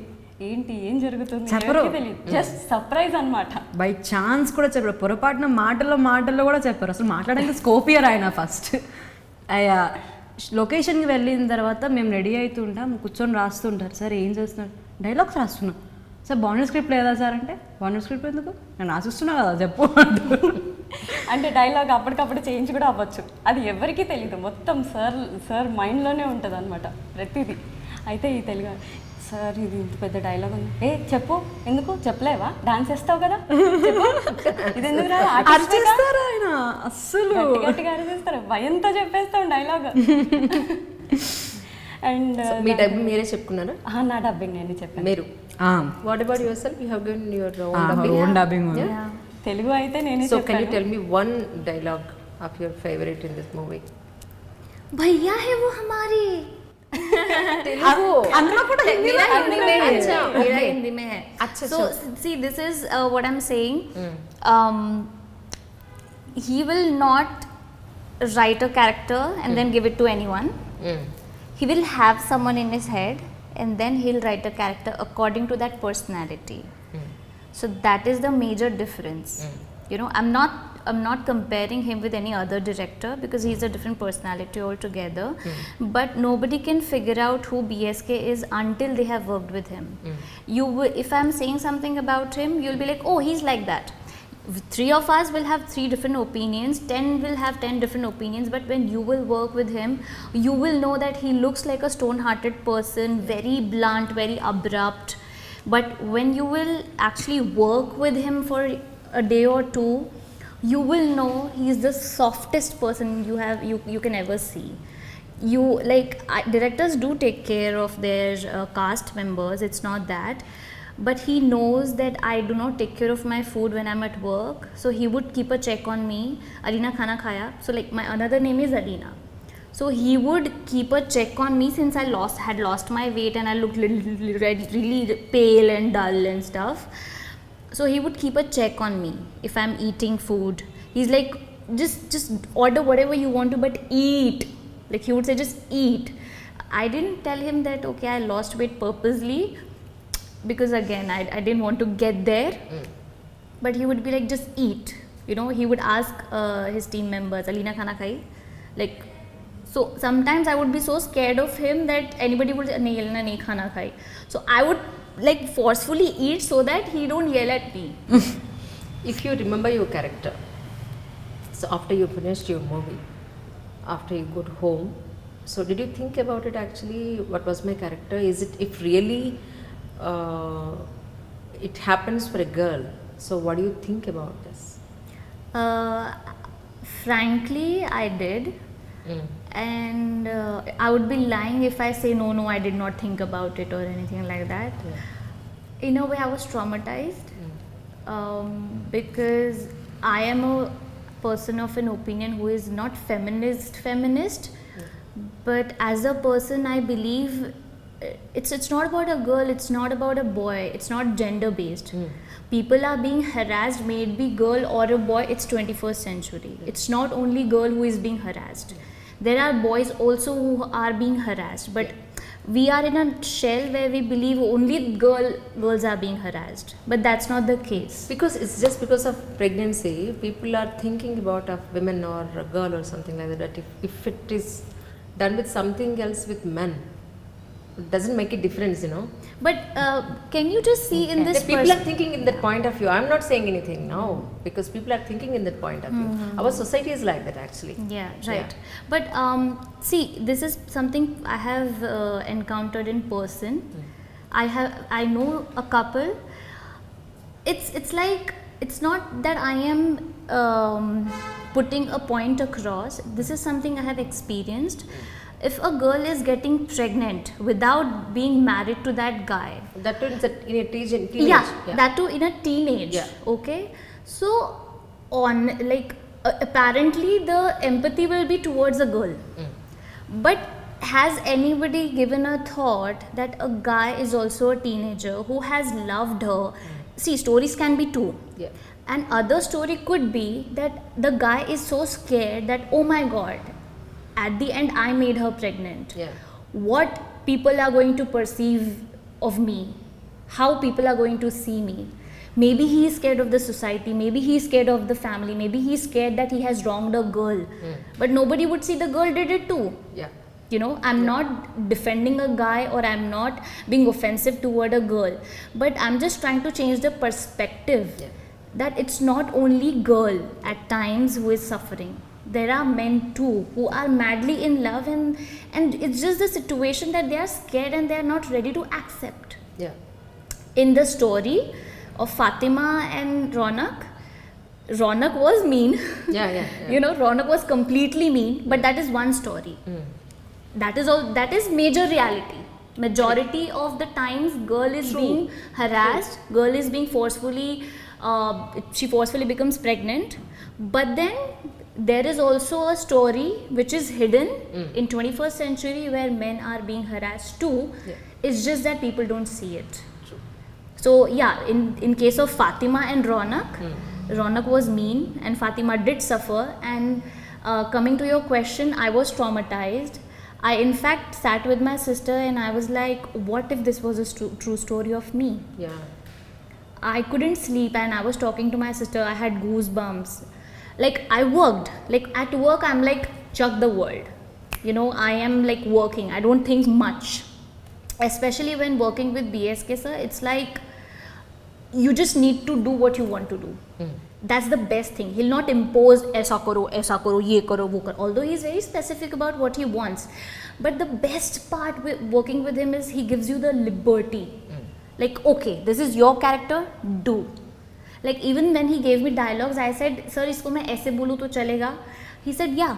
ఏం జరుగుతుంది ఎవరికీ తెలియదు, జస్ట్ సర్ప్రైజ్ అనమాట. బై ఛాన్స్ కూడా చెప్పారు, పొరపాటున మాటల్లో కూడా చెప్పారు. అసలు మాట్లాడడానికి స్కోప్ ఇయర్ ఆయన. ఫస్ట్ లొకేషన్కి వెళ్ళిన తర్వాత మేము రెడీ అవుతుంటాం, కూర్చొని రాస్తుంటారు. సార్ ఏం చేస్తున్నారు, డైలాగ్స్ రాస్తున్నాం. సార్ బాండర్ స్క్రిప్ట్ లేదా సార్ అంటే, బాండర్ స్క్రిప్ట్ ఎందుకు, నేను రాసిస్తున్నా కదా చెప్పు అంటే డైలాగ్ అప్పటికప్పుడు చేంజ్ కూడా అవ్వచ్చు, అది ఎవరికీ తెలీదు, మొత్తం సార్ మైండ్లోనే ఉంటుంది అనమాట ప్రతిదీ. అయితే ఈ తెలుగు సార్ ఇది ఇంత పెద్ద డైలాగ్ ఉంది, చెప్పు, ఎందుకు చెప్పలేవా, డాన్స్ వేస్తావు కదా చెప్పు, ఇది ఎందుకు ఆయన అస్సలు గట్టిగా అరిచేస్తారు, భయంతో చెప్పేస్తాం డైలాగ్. అండ్ మీ డబ్బింగ్ మీరే చెప్పుకున్నారా? నా డబ్బింగ్ నేను చెప్పాను. మీరు what about your self, you have given your own dubbing. Telugu అయితే నేనే సో చెప్పాను. Can you tell me one dialogue of your favourite in this movie? भैया है वो हमारे అందులో కూడా मेरा हिंदी में है, मेरा हिंदी में है. So see, this is what I'm saying. He will not write a character and then give it to anyone. He will have someone in his head and then he'll write a character according to that personality. So that is the major difference. You know, I'm not comparing him with any other director because he's a different personality altogether. But nobody can figure out who BSK is until they have worked with him. If I'm saying something about him, you'll be like, oh, he's like that. 3 of us will have 3 different opinions, 10 will have 10 different opinions, but when you will work with him, you will know that he looks like a stone-hearted person, very blunt, very abrupt. But when you will actually work with him for a day or two, you will know he's the softest person you can ever see. Directors do take care of their cast members, it's not that, but he knows that I do not take care of my food when I'm at work, so he would keep a check on me. Alina khana khaya, so like my another name is Alina, so he would keep a check on me since I had lost my weight and I looked really pale and dull and stuff. So he would keep a check on me if I'm eating food. He's like, just order whatever you want to, but eat. Like he would say, just eat. I didn't tell him that okay, I lost weight purposely, because again I didn't want to get there. But he would be like, just eat. You know, he would ask his team members, Alina khana khai? Like, so sometimes I would be so scared of him that anybody would say, nahi Alina nahi khana khai. So I would like forcefully eat so that he don't yell at me. If you remember your character, so after you finished your movie, after you got home, so did you think about it actually, what was my character? Is it, if really it happens for a girl, so what do you think about this? Frankly, I did. And I would be lying if I say no, I did not think about it or anything like that. In a way, I was traumatized because I am a person of an opinion who is not feminist, but as a person, I believe it's not about a girl, it's not about a boy, it's not gender based. People are being harassed, may it be girl or a boy, it's 21st century. It's not only girl who is being harassed. There are boys also who are being harassed, but we are in a shell where we believe only girls are being harassed, but that's not the case. Because it's just because of pregnancy, people are thinking about a women or a girl or something like that. If it is done with something else with men, it doesn't make a difference, you know. But can you just see in this The people are thinking in that point of view. I'm not saying anything now because people are thinking in that point of view. Our society is like that actually. Yeah, right. But see, this is something I have encountered in person. I know a couple. It's like, it's not that I am putting a point across. This is something I have experienced. If a girl is getting pregnant without being married to that guy, That too in a teenage. yeah, that too in a teenage. Yeah. Okay, so on like apparently the empathy will be towards a girl, but has anybody given a thought that a guy is also a teenager who has loved her? See, stories can be two. Yeah. And other story could be that the guy is so scared that, oh my god, at the end I made her pregnant. Yeah. What people are going to perceive of me, how people are going to see me. Maybe he is scared of the society, maybe he is scared of the family, maybe he is scared that he has wronged a girl, but nobody would see the girl did it too. Yeah. You know, I'm not defending a guy or I'm not being offensive toward a girl, but I'm just trying to change the perspective. Yeah. That it's not only girl at times who is suffering. There are men too who are madly in love, and it's just the situation that they are scared and they are not ready to accept. Yeah. In the story of Fatima and Ronak was mean. Yeah. You know, Ronak was completely mean, but that is one story. That is all. That is major reality. Majority of the times, girl is being harassed. Girl is being forcefully. She forcefully becomes pregnant. But then there is also a story which is hidden in 21st century where men are being harassed too. It's just that people don't see it. So yeah, in case of Fatima and Ronak, Ronak was mean and Fatima did suffer. And coming to your question, I was traumatized. I in fact sat with my sister and I was like, what if this was a true story of me? Yeah. I couldn't sleep and I was talking to my sister. I had goosebumps. Like, I worked. Like, at work, I'm like, chuck the world. You know, I am like working. I don't think much. Especially when working with BSK sir, it's like, you just need to do what you want to do. That's the best thing. He'll not impose aisa karo, ye karo, wo karo. Although he's very specific about what he wants. But the best part with working with him is he gives you the liberty. Like, okay, this is your character, do. Like, even when he gave me dialogues, I said, sir, isko main aise bolu to chalega? He said, yeah,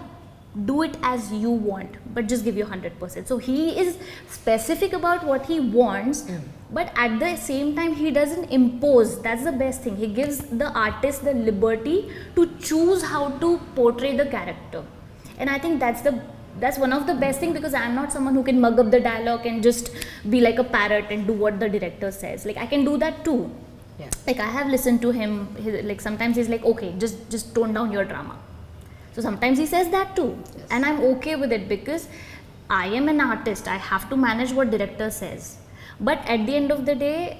do it as you want, but just give your 100%. So he is specific about what he wants, but at the same time, he doesn't impose. That's the best thing. He gives the artist the liberty to choose how to portray the character. And I think that's one of the best things, because I'm not someone who can mug up the dialogue and just be like a parrot and do what the director says. Like, I can do that too. Yeah. Like, I have listened to him, like sometimes he's like, okay, just tone down your drama. So sometimes he says that too. Yes. And I'm okay with it because I am an artist. I have to manage what director says. But at the end of the day,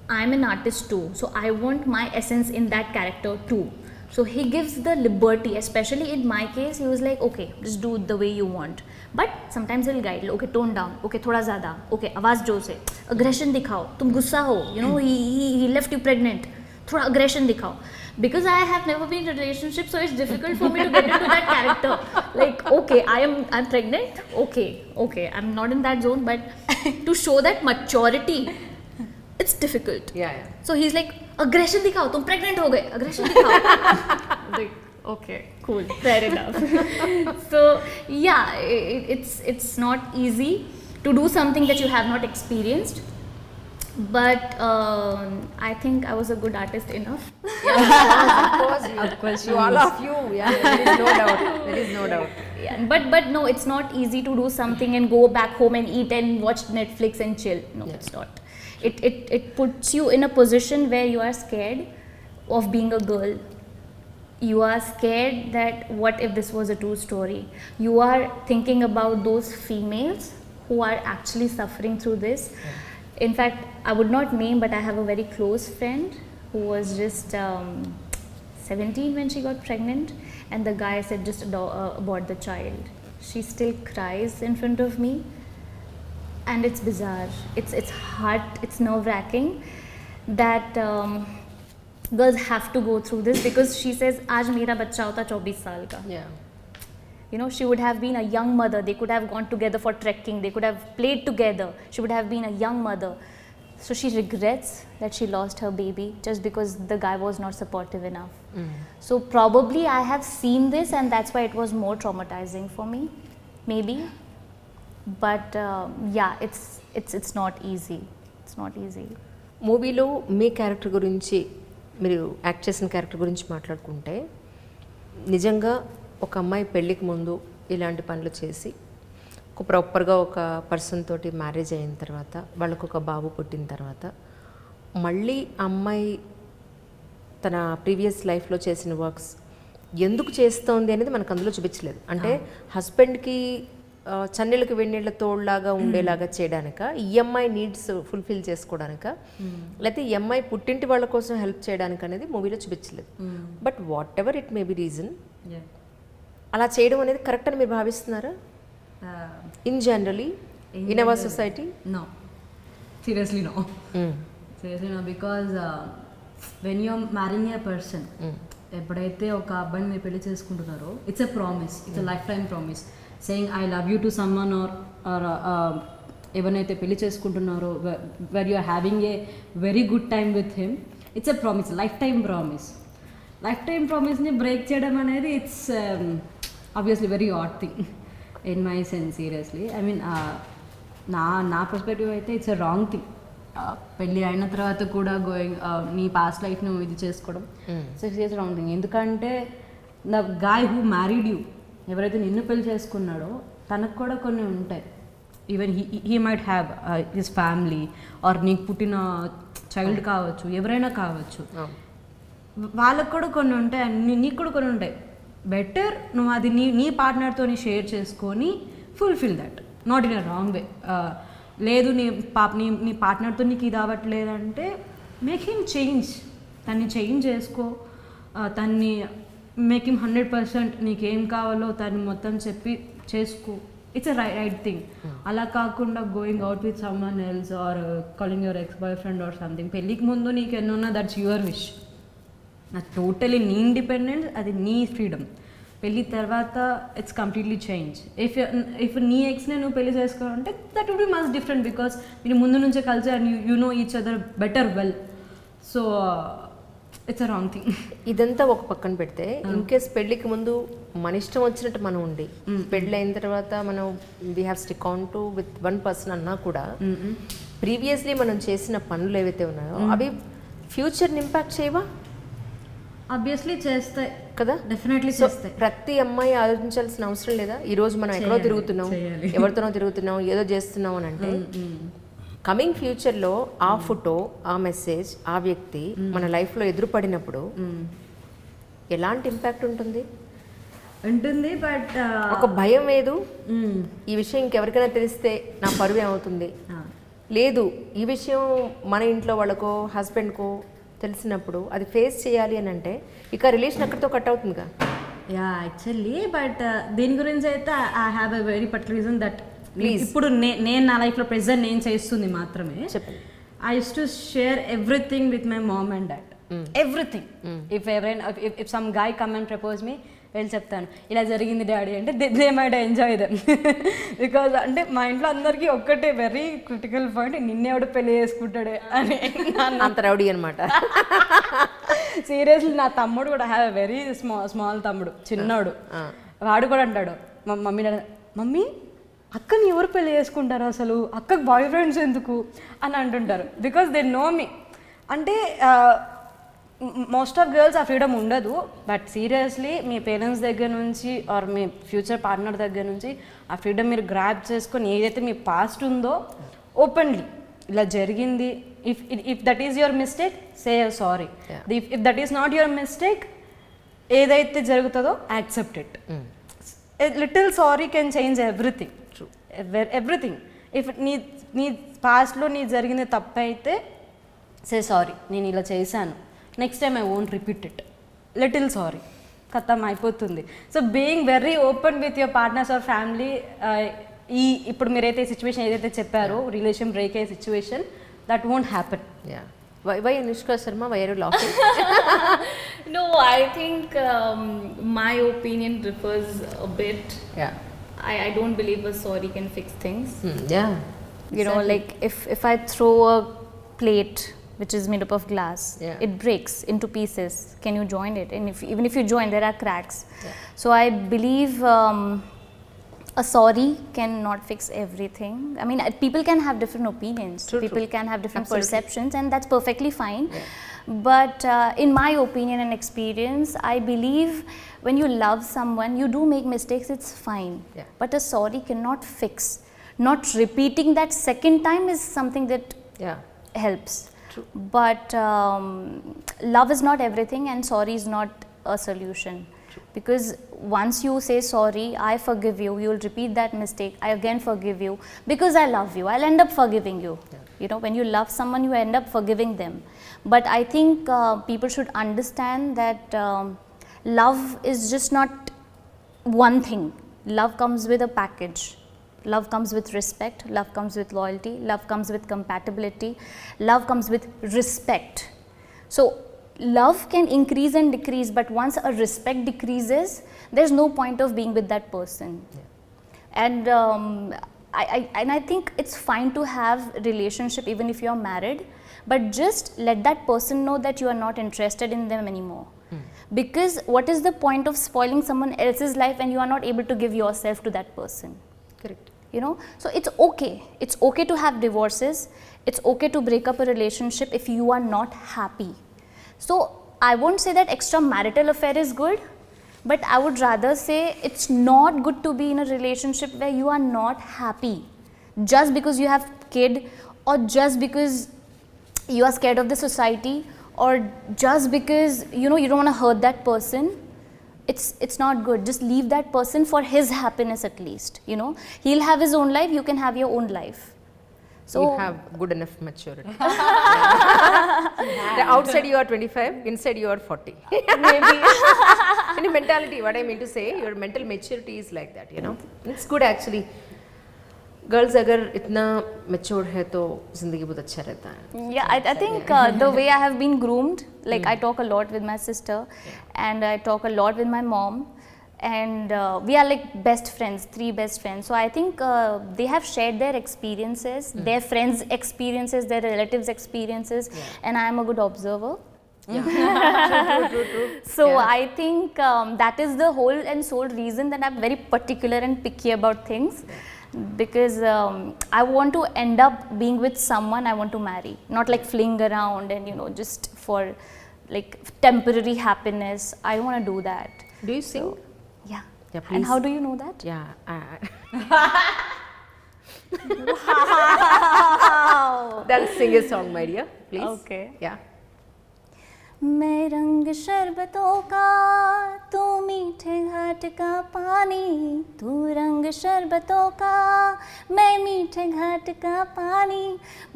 I'm an artist too. So I want my essence in that character too. So he gives the liberty, especially in my case, he was like, okay, just do it the way you want. But sometimes he'll guide, okay, tone down, okay, thoda zyada, okay, आवाज जोर से, aggression दिखाओ, तुम गुस्सा हो, you know, he left you pregnant, थोड़ा aggression दिखाओ. Because I have never been in a relationship, so it's difficult for me to get into that character. Like, okay, I'm pregnant, okay, I'm not in that zone, but to show that maturity, it's difficult. Yeah. So he's like, aggression दिखाओ, तुम pregnant हो गए, aggression दिखाओ. Like, okay, cool, fair enough. So yeah, it's not easy to do something that you have not experienced. But I think I was a good artist enough. Of course, you all of you. Yeah, there is no doubt. Yeah, but no, it's not easy to do something and go back home and eat and watch Netflix and chill. No, it's not. It puts you in a position where you are scared of being a girl. you are scared that what if this was a true story. You are thinking about those females who are actually suffering through this. In fact, I would not name, but I have a very close friend who was just 17 when she got pregnant, and the guy said just abort the child. She still cries in front of me, and it's bizarre. It's hard. It's nerve-wracking that girls have to go through this, because she says, "Aaj mera bachcha hota 24 saal ka." Yeah. You know, she would have been a young mother. They could have gone together for trekking. They could have played together. She would have been a young mother. So she regrets that she lost her baby just because the guy was not supportive enough. So probably I have seen this, and that's why it was more traumatizing for me, maybe. But yeah, it's not easy. It's not easy. మూవీలో మీ character గురించి, మీరు act చేసిన character గురించి మాట్లాడుకుంటే, నిజంగా ఒక అమ్మాయి పెళ్ళికి ముందు ఇలాంటి పనులు చేసి ఒక ప్రాపర్గా ఒక పర్సన్ తోటి మ్యారేజ్ అయిన తర్వాత, వాళ్ళకు ఒక బాబు పుట్టిన తర్వాత, మళ్ళీ అమ్మాయి తన ప్రీవియస్ లైఫ్లో చేసిన వర్క్స్ ఎందుకు చేస్తోంది అనేది మనకు అందులో చూపించలేదు. అంటే హస్బెండ్కి చన్నీళ్ళకి వెన్నీళ్ళ తోడులాగా ఉండేలాగా చేయడానిక, ఈఎంఐ నీడ్స్ ఫుల్ఫిల్ చేసుకోవడానిక, లేకపోతే ఈఎంఐ పుట్టింటి వాళ్ళ కోసం హెల్ప్ చేయడానికి అనేది మూవీలో చూపించలేదు. But whatever it may be reason, అలా చేయడం అనేది కరెక్ట్ అని మీరు భావిస్తున్నారా? In generally in our society? No. Seriously, no. Seriously, no. Because when you're marrying a person, ఎప్పుడైతే ఒక అబ్బాయిని మీరు పెళ్లి చేసుకుంటున్నారో, it's a promise, it's a lifetime promise. Saying I love you to someone or ఎవరినైతే పెళ్లి చేసుకుంటున్నారో, where you are having a very good time with him, it's a promise, life time promise. Life టైమ్ ప్రామిస్ని break చేయడం అనేది it's obviously very odd thing in my sense. Seriously, I mean నా perspective అయితే it's a wrong thing. పెళ్ళి అయిన తర్వాత కూడా గోయింగ్ నీ పాస్ట్ లైఫ్ నువ్వు ఇది చేసుకోవడం ఇట్స్ రాంగ్ థింగ్. ఎందుకంటే the guy who married you, ఎవరైతే నిన్ను పెళ్లి చేసుకున్నాడో, తనకు కూడా కొన్ని ఉంటాయి. Even he might have his family, or నీకు పుట్టిన చైల్డ్ కావచ్చు, ఎవరైనా కావచ్చు, వాళ్ళకు కూడా కొన్ని ఉంటాయి, నీకు కూడా కొన్ని ఉంటాయి. బెటర్ నువ్వు అది నీ పార్ట్నర్తో షేర్ చేసుకొని fulfil that, not in a wrong way. లేదు నీ పార్ట్నర్తో నీకు ఇది అవ్వట్లేదంటే మేక్ హిమ్ చేంజ్, తన్ని చేంజ్ చేసుకో, తన్ని మేక్ హిమ్ 100% నీకేం కావాలో తను మొత్తం చెప్పి చేసుకో. It's a right thing. అలా కాకుండా going out with someone else or calling your ex boyfriend or something. పెళ్ళికి ముందు నీకు ఎన్నున్నా దట్స్ యువర్ విష్, నాకు టోటలీ నీ ఇండిపెండెన్స్, అది నీ ఫ్రీడమ్. పెళ్ళి తర్వాత ఇట్స్ కంప్లీట్లీ చేంజ్. ఇఫ్ నీ ఎక్స్నే నువ్వు పెళ్లి చేసుకోవాలంటే that would be much different, because మీరు ముందు నుంచే కలిసి and you know each other better well. So it's a wrong thing. ఇదంతా ఒక పక్కన పెడితే, ఇన్ కేస్ పెళ్ళికి ముందు మన ఇష్టం వచ్చినట్టు మనం ఉండి, పెళ్ళి అయిన తర్వాత మనం we have stick on to with one person అన్నా కూడా, ప్రీవియస్లీ మనం చేసిన పనులు ఏవైతే ఉన్నాయో అవి ఫ్యూచర్ని ఇంపాక్ట్ చేయవా? ఆబ్వియస్లీ చేస్తాయి కదా, డెఫినెట్లీ చేస్తాయి. ప్రతి అమ్మాయి ఆలోచించాల్సిన అవసరం లేదా? ఈరోజు మనం ఎక్కడో తిరుగుతున్నాం, ఎవరితోనో తిరుగుతున్నాం, ఏదో చేస్తున్నాం అని అంటే, కమింగ్ ఫ్యూచర్లో ఆ ఫోటో, ఆ మెసేజ్, ఆ వ్యక్తి మన లైఫ్లో ఎదురుపడినప్పుడు ఎలాంటి ఇంపాక్ట్ ఉంటుంది? బట్ ఒక భయం ఏదు, ఈ విషయం ఇంకెవరికైనా తెలిస్తే నా పరువు ఏమవుతుంది, లేదు ఈ విషయం మన ఇంట్లో వాళ్ళకో హస్బెండ్కో తెలిసినప్పుడు అది ఫేస్ చేయాలి అని అంటే ఇక రిలేషన్ అక్కడితో కట్ అవుతుందిగా. యా యాక్చువల్లీ, బట్ దీని గురించి అయితే I have a very particular reason that ఇప్పుడు నేను నా లైఫ్లో ప్రెజెంట్ నేను చేస్తుంది మాత్రమే చెప్పండి. I use to share everything with my mom and dad, everything. If some guy come and propose me, వెళ్ళి చెప్తాను ఇలా జరిగింది డాడీ అంటే, they might enjoy them. Because అంటే మా ఇంట్లో అందరికీ ఒక్కటే వెరీ క్రిటికల్ పాయింట్, నిన్నెవడు పెళ్లి చేసుకుంటాడే అని. అంత రౌడీ అనమాట. సీరియస్లీ, నా తమ్ముడు కూడా హ్యావ్ ఎ వెరీ స్మాల్ తమ్ముడు, చిన్నోడు. వాడు కూడా అంటాడు మమ్మీ అక్కని ఎవరు పెళ్లి చేసుకుంటారు అసలు, అక్కకు బాయ్ ఫ్రెండ్స్ ఎందుకు అని అంటుంటారు. బికాస్ దే నో మీ. అంటే మోస్ట్ ఆఫ్ గర్ల్స్ ఆ ఫ్రీడమ్ ఉండదు. బట్ సీరియస్లీ మీ పేరెంట్స్ దగ్గర నుంచి ఆర్ మీ ఫ్యూచర్ పార్ట్నర్ దగ్గర నుంచి ఆ ఫ్రీడమ్ మీరు గ్రాప్ చేసుకొని, ఏదైతే మీ పాస్ట్ ఉందో ఓపెన్లీ ఇలా జరిగింది, if that is your mistake, say sorry. If that is not your mistake, ఏదైతే జరుగుతుందో accept it. Little sorry can change everything. Everything. If నీ పాస్ట్లో నీ జరిగిన తప్పు అయితే సే సారీ, నేను ఇలా చేశాను, next time I won't repeat it. Little sorry, ఖతం అయిపోతుంది. So being very open with your partners or family, ఇప్పుడు మీరైతే సిచ్యువేషన్ ఏదైతే చెప్పారో రిలేషన్ బ్రేక్ అయ్యే situation, that won't happen. Why Anushka Sharma, why are you laughing? No, I think my opinion differs a bit. Yeah. I don't believe a sorry can fix things. Yeah. You know, like if I throw a plate which is made up of glass, Yeah. it breaks into pieces. Can you join it? And even if you join, there are cracks. Yeah. So I believe a sorry cannot fix everything. I mean, people can have different opinions. People can have different perceptions, and that's perfectly fine. Yeah. But in my opinion and experience, I believe when you love someone, you do make mistakes, it's fine. Yeah. But a sorry cannot fix. Not repeating that second time is something that Yeah. helps. But love is not everything, and sorry is not a solution. Because once you say sorry, I forgive you, you'll repeat that mistake, I again forgive you, because I love you, I'll end up forgiving you. You know, when you love someone, you end up forgiving them. But I think people should understand that love is just not one thing. Love comes with a package. Love comes with respect, love comes with loyalty, love comes with compatibility, love comes with respect. So love can increase and decrease, but once a respect decreases, there's no point of being with that person. And I think it's fine to have relationship even if you're married, but just let that person know that you are not interested in them anymore. Because what is the point of spoiling someone else's life when you are not able to give yourself to that person? Correct. You know, so it's okay to have divorces, it's okay to break up a relationship if you are not happy. So I won't say that extramarital affair is good, but I would rather say it's not good to be in a relationship where you are not happy just because you have kid, or just because you are scared of the society, or just because you know you don't want to hurt that person. It's not good. Just leave that person for his happiness at least. You know, he'll have his own life, you can have your own life. So You have good enough maturity. The outside you are 25, inside you are 40. maybe In mentality, what I mean to say, your mental maturity is like that, you know. It's good actually. Girls अगर इतना mature है तो जिंदगी बहुत अच्छा रहता है. yeah, I think the way I have been groomed, like I talk a lot with my sister, and I talk a lot with my mom, and we are like best friends, 3 best friends. So I think they have shared their experiences, their friends' experiences, their relatives' experiences, and I am a good observer. True. So I think that is the whole and sole reason that I'm very particular and picky about things. Because I want to end up being with someone I want to marry, not like fling around and you know just for like temporary happiness. I don't want to do that. Do you sing? Yeah. Yeah, And please. how do you know that? Yeah. Then sing a song, my dear, please. Okay. Yeah. मैं रंग शरबतों का, तू मीठे घाट का पानी, तू रंग शरबतों का, मैं मीठे घाट का पानी,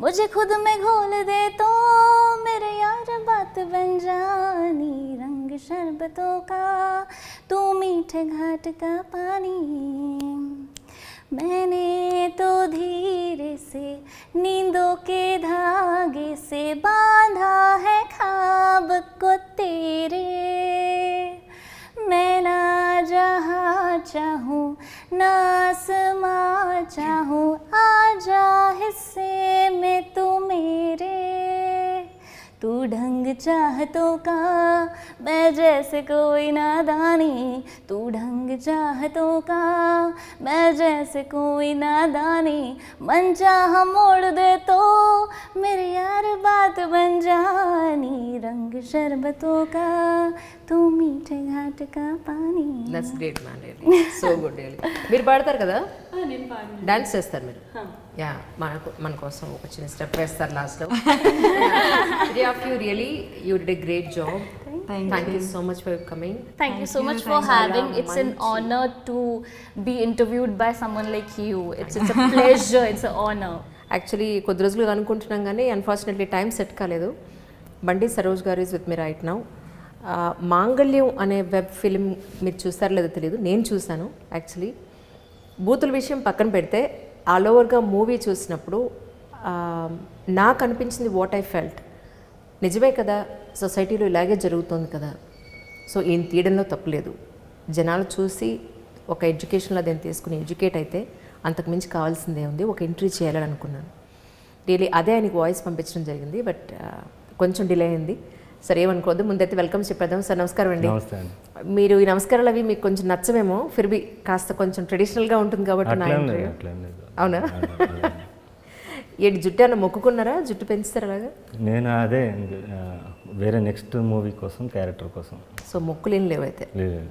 मुझे खुद में घोल दे तो मेरे यार बात बन जानी. रंग शरबतों का, तू मीठे घाट का पानी, मैंने तो धीरे से नींदों के धागे से बांधा है ख्वाब को तेरे. मैं ना जहाँ चाहूँ ना आसमां चाहूँ, आजा हिस्से में तू मेरे. तू ढंग चाहतों का, मैं जैसे कोई नादानी, तू ढंग चाहतों का, मैं जैसे कोई नादानी, मन चाह मोड़ दे तो मेरे यार बात बन जानी. रंग शरबतों का, तू मीठे घाट का पानी. That's great, man. Really. So good, really. మీరు పాడతారు కదా? డాన్స్ చేస్తారు మీరు? యా, మన కోసం ఒక చిన్న స్టెప్ వేస్తారు లాస్ట్లో. Three of you really, you did a great job. Thank thank you so much for coming. Thank you so much for having. It's an honor to be interviewed by someone like you. It's a pleasure. It's an honor. Actually కొద్ది రోజులుగా అనుకుంటున్నాం కానీ unfortunately time set కాలేదు. బండి సరోజ్ గారు is with me right now. మాంగళ్యం అనే web film మీరు చూస్తారో లేదో తెలియదు, నేను చూశాను. యాక్చువల్లీ బూతుల విషయం పక్కన పెడితే ఆల్ ఓవర్గా మూవీ చూసినప్పుడు నాకు అనిపించింది వాట్ ఐ ఫెల్ట్, నిజమే కదా, సొసైటీలో ఇలాగే జరుగుతుంది కదా, సో ఈయన తీయడంలో తప్పులేదు. జనాలు చూసి ఒక ఎడ్యుకేషన్లో దాన్ని తీసుకుని ఎడ్యుకేట్ అయితే అంతకు మించి కావాల్సిందే ఉంది. ఒక ఎంట్రీ చేయాలని అనుకున్నాను. రియలీ అదే ఆయనకి వాయిస్ పంపించడం జరిగింది. బట్ కొంచెం డిలే అయింది. సరే ఏమనుకోవద్దు, ముందైతే వెల్కమ్ చెప్పేద్దాం. సార్ నమస్కారం అండి. మీరు ఈ నమస్కారాలు అవి మీకు కొంచెం నచ్చమేమో, ఫిర్బి కాస్త కొంచెం ట్రెడిషనల్గా ఉంటుంది కాబట్టి నా ఇంటర్వ్యూ. అవునా? ఏంటి జుట్టు ఏమన్నా మొక్కుకున్నారా? జుట్టు పెంచుతారు అలాగా? నేను అదే వేరే నెక్స్ట్ మూవీ కోసం క్యారెక్టర్ కోసం. సో మొక్కులు ఏం లేవైతే? లేదు.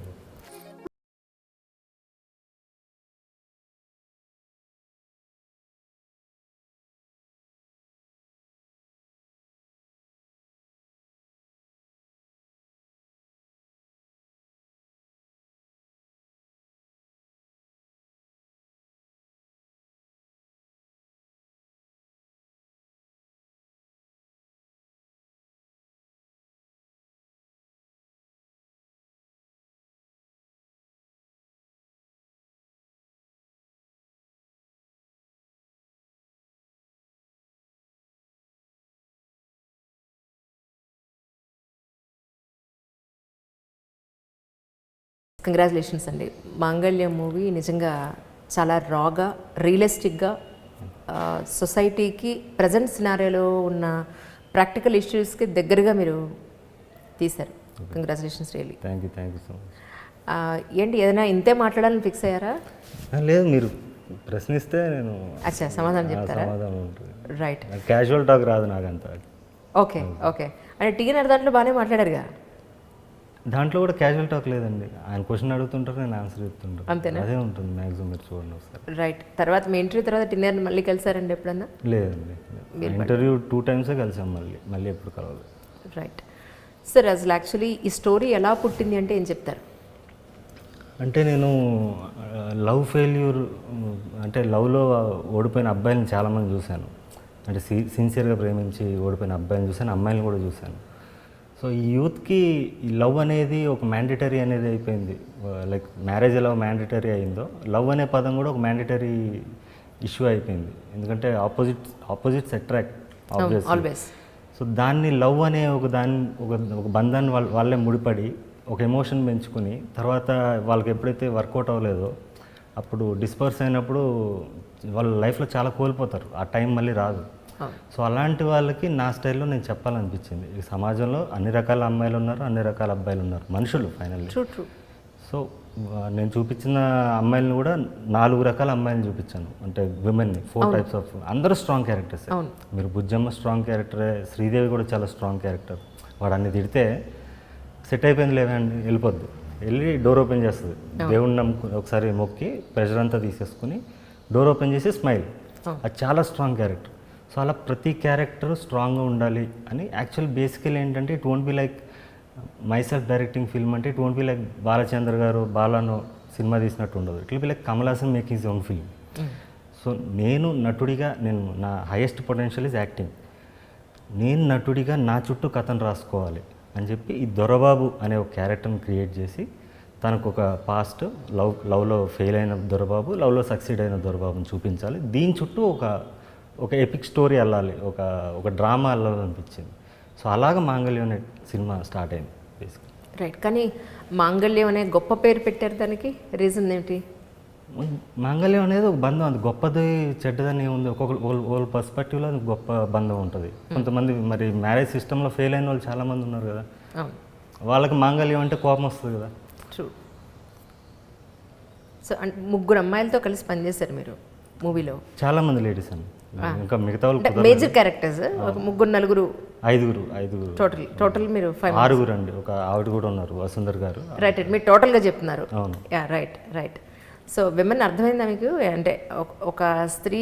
కంగ్రాచులేషన్స్ అండి. మాంగళ్యం మూవీ నిజంగా చాలా రాగా, రియలిస్టిక్గా సొసైటీకి ప్రజెంట్ సినారియోలో ఉన్న ప్రాక్టికల్ ఇష్యూస్కి దగ్గరగా మీరు తీశారు. Congratulations really. Thank you so much. ఏంటి ఏదైనా ఇంతే మాట్లాడాలని ఫిక్స్ అయ్యారా? లేదు, మీరు ప్రశ్నిస్తే నేను అచ్చా సమాధానం చెప్తారా? సమాధానం ఉంటుంది. రైట్. క్యాజువల్ టాక్ రాదు నాకంతా. ఓకే అంటే టీనర్ దాంట్లో బాగానే మాట్లాడారుగా? దాంట్లో కూడా క్యాజువల్ టాక్ లేదండి. ఆయన క్వశ్చన్ అడుగుతుంటారు, నేను ఆన్సర్ చెప్తుంటాను. అంతేనా? అదే ఉంటుంది మ్యాక్సిమం. మీరు చూడండి ఒకసారి. రైట్. తర్వాత మీ ఇంటర్వ్యూ తర్వాత డిన్నర్ మళ్ళీ కలిసారండి ఎప్పుడన్నా? లేదండి, ఇంటర్వ్యూ 2 times కలిసాం. మళ్ళీ ఎప్పుడు కలవలేదు. రైట్. సార్ అసలు యాక్చువల్లీ ఈ స్టోరీ ఎలా పుట్టింది అంటే ఏం చెప్తారు? అంటే నేను లవ్ ఫెయిల్యూర్, అంటే లవ్లో ఓడిపోయిన అబ్బాయిలను చాలామంది చూశాను. అంటే సిన్సియర్గా ప్రేమించి ఓడిపోయిన అబ్బాయిని చూశాను, అమ్మాయిలను కూడా చూశాను. సో ఈ యూత్కి ఈ లవ్ అనేది ఒక మ్యాండేటరీ అనేది అయిపోయింది. లైక్ మ్యారేజ్ ఎలా మ్యాండేటరీ అయిందో, లవ్ అనే పదం కూడా ఒక మ్యాండేటరీ ఇష్యూ అయిపోయింది. ఎందుకంటే ఆపోజిట్స్ అట్రాక్ట్ ఆల్వేస్. సో దాన్ని లవ్ అనే ఒక బంధాన్ని వాళ్ళే ముడిపడి ఒక ఎమోషన్ పెంచుకుని తర్వాత వాళ్ళకి ఎప్పుడైతే వర్కౌట్ అవ్వలేదో అప్పుడు డిస్పర్స్ అయినప్పుడు వాళ్ళ లైఫ్లో చాలా కోల్పోతారు. ఆ టైం మళ్ళీ రాదు. సో అలాంటి వాళ్ళకి నా స్టైల్లో నేను చెప్పాలనిపించింది. ఈ సమాజంలో అన్ని రకాల అమ్మాయిలు ఉన్నారు, అన్ని రకాల అబ్బాయిలు ఉన్నారు, మనుషులు ఫైనల్లీ. సో నేను చూపించిన అమ్మాయిలను కూడా 4 రకాల అమ్మాయిలను చూపించాను. అంటే విమెన్ని 4 types ఆఫ్, అందరూ స్ట్రాంగ్ క్యారెక్టర్స్. మీరు బుజ్జమ్మ స్ట్రాంగ్ క్యారెక్టరే, శ్రీదేవి కూడా చాలా స్ట్రాంగ్ క్యారెక్టర్. వాడు అన్ని తిడితే సెట్ అయిపోయింది లేదండి, వెళ్ళి డోర్ ఓపెన్ చేస్తుంది. దేవుడిని నమ్ముకుని ఒకసారి మొక్కి ప్రెషర్ అంతా తీసేసుకుని డోర్ ఓపెన్ చేసి స్మైల్. అది చాలా స్ట్రాంగ్ క్యారెక్టర్. సో అలా ప్రతి క్యారెక్టర్ స్ట్రాంగ్గా ఉండాలి అని. యాక్చువల్ బేసికలీ ఏంటంటే it won't be like myself directing film. అంటే it won't be like Balachandra garu బాలాను సినిమా తీసినట్టు ఉండదు. It will be like Kamal Haasan make his own film. So నేను నటుడిగా, నా హైయెస్ట్ పొటెన్షియల్ ఈజ్ యాక్టింగ్. నేను నటుడిగా నా చుట్టూ కథను రాసుకోవాలి అని చెప్పి ఈ దొరబాబు అనే ఒక క్యారెక్టర్ని క్రియేట్ చేసి తనకు ఒక పాస్ట్ లవ్లో ఫెయిల్ అయిన దొరబాబు, లవ్లో సక్సీడ్ అయిన దొరబాబుని చూపించాలి. దీని చుట్టూ ఒక ఎపిక్ స్టోరీ వెళ్ళాలి, ఒక డ్రామా వెళ్ళాలనిపించింది. సో అలాగ మాంగళ్యం అనే సినిమా స్టార్ట్ అయింది బేసిక్గా. రైట్. కానీ మాంగళ్యం అనే గొప్ప పేరు పెట్టారు, దానికి రీజన్ ఏంటి? మాంగళ్యం అనేది ఒక బంధం, అది గొప్పది చెడ్డదని ఏముంది, ఒక్కొక్క పర్స్పెక్టివ్లో అది గొప్ప బంధం ఉంటుంది. కొంతమంది మరి మ్యారేజ్ సిస్టంలో ఫెయిల్ అయిన వాళ్ళు చాలామంది ఉన్నారు కదా, వాళ్ళకి మాంగళ్యం అంటే కోపం వస్తుంది కదా. ట్రూ. సో అంటే 3 అమ్మాయిలతో కలిసి పనిచేశారు మీరు మూవీలో? చాలామంది లేడీస్ అండి, ఇంకా మిగతా వాళ్ళు మేజర్ క్యారెక్టర్స్ 3 4 5 టోటల్ మీరు 6 అండి. ఒక ఆవిడ కూడా ఉన్నారు, వసుంధర్ గారు. రైట్. మీరు టోటల్గా చెప్తున్నారు. అవును. Yeah, right. సో విమెన్ అర్థమైందా మీకు? అంటే ఒక స్త్రీ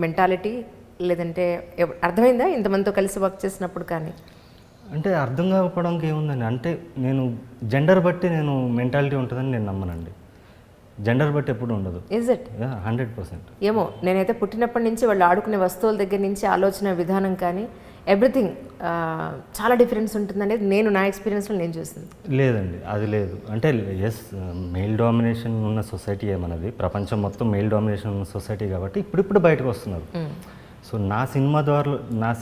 మెంటాలిటీ లేదంటే అర్థమైందా ఇంతమందితో కలిసి వర్క్ చేసినప్పుడు? కానీ అంటే అర్థం కాకపోవడానికి ఏముందండి, అంటే నేను జెండర్ బట్టి నేను మెంటాలిటీ ఉంటుందని నేను నమ్మనండి. జెండర్ బట్టి ఎప్పుడు ఉండదు. Is it? 100%. ఏమో, నేనైతే పుట్టినప్పటి నుంచి వాళ్ళు ఆడుకునే వస్తువుల దగ్గర నుంచి ఆలోచన విధానం కానీ ఎవ్రీథింగ్ చాలా డిఫరెన్స్ ఉంటుందనేది నేను నా ఎక్స్పీరియన్స్లో నేను చూసింది. లేదండి, అది లేదు. అంటే ఎస్, మెయిల్ డామినేషన్ ఉన్న సొసైటీయే మనది, ప్రపంచం మొత్తం మెయిల్ డామినేషన్ ఉన్న సొసైటీ కాబట్టి ఇప్పుడిప్పుడు బయటకు వస్తున్నారు. సో నా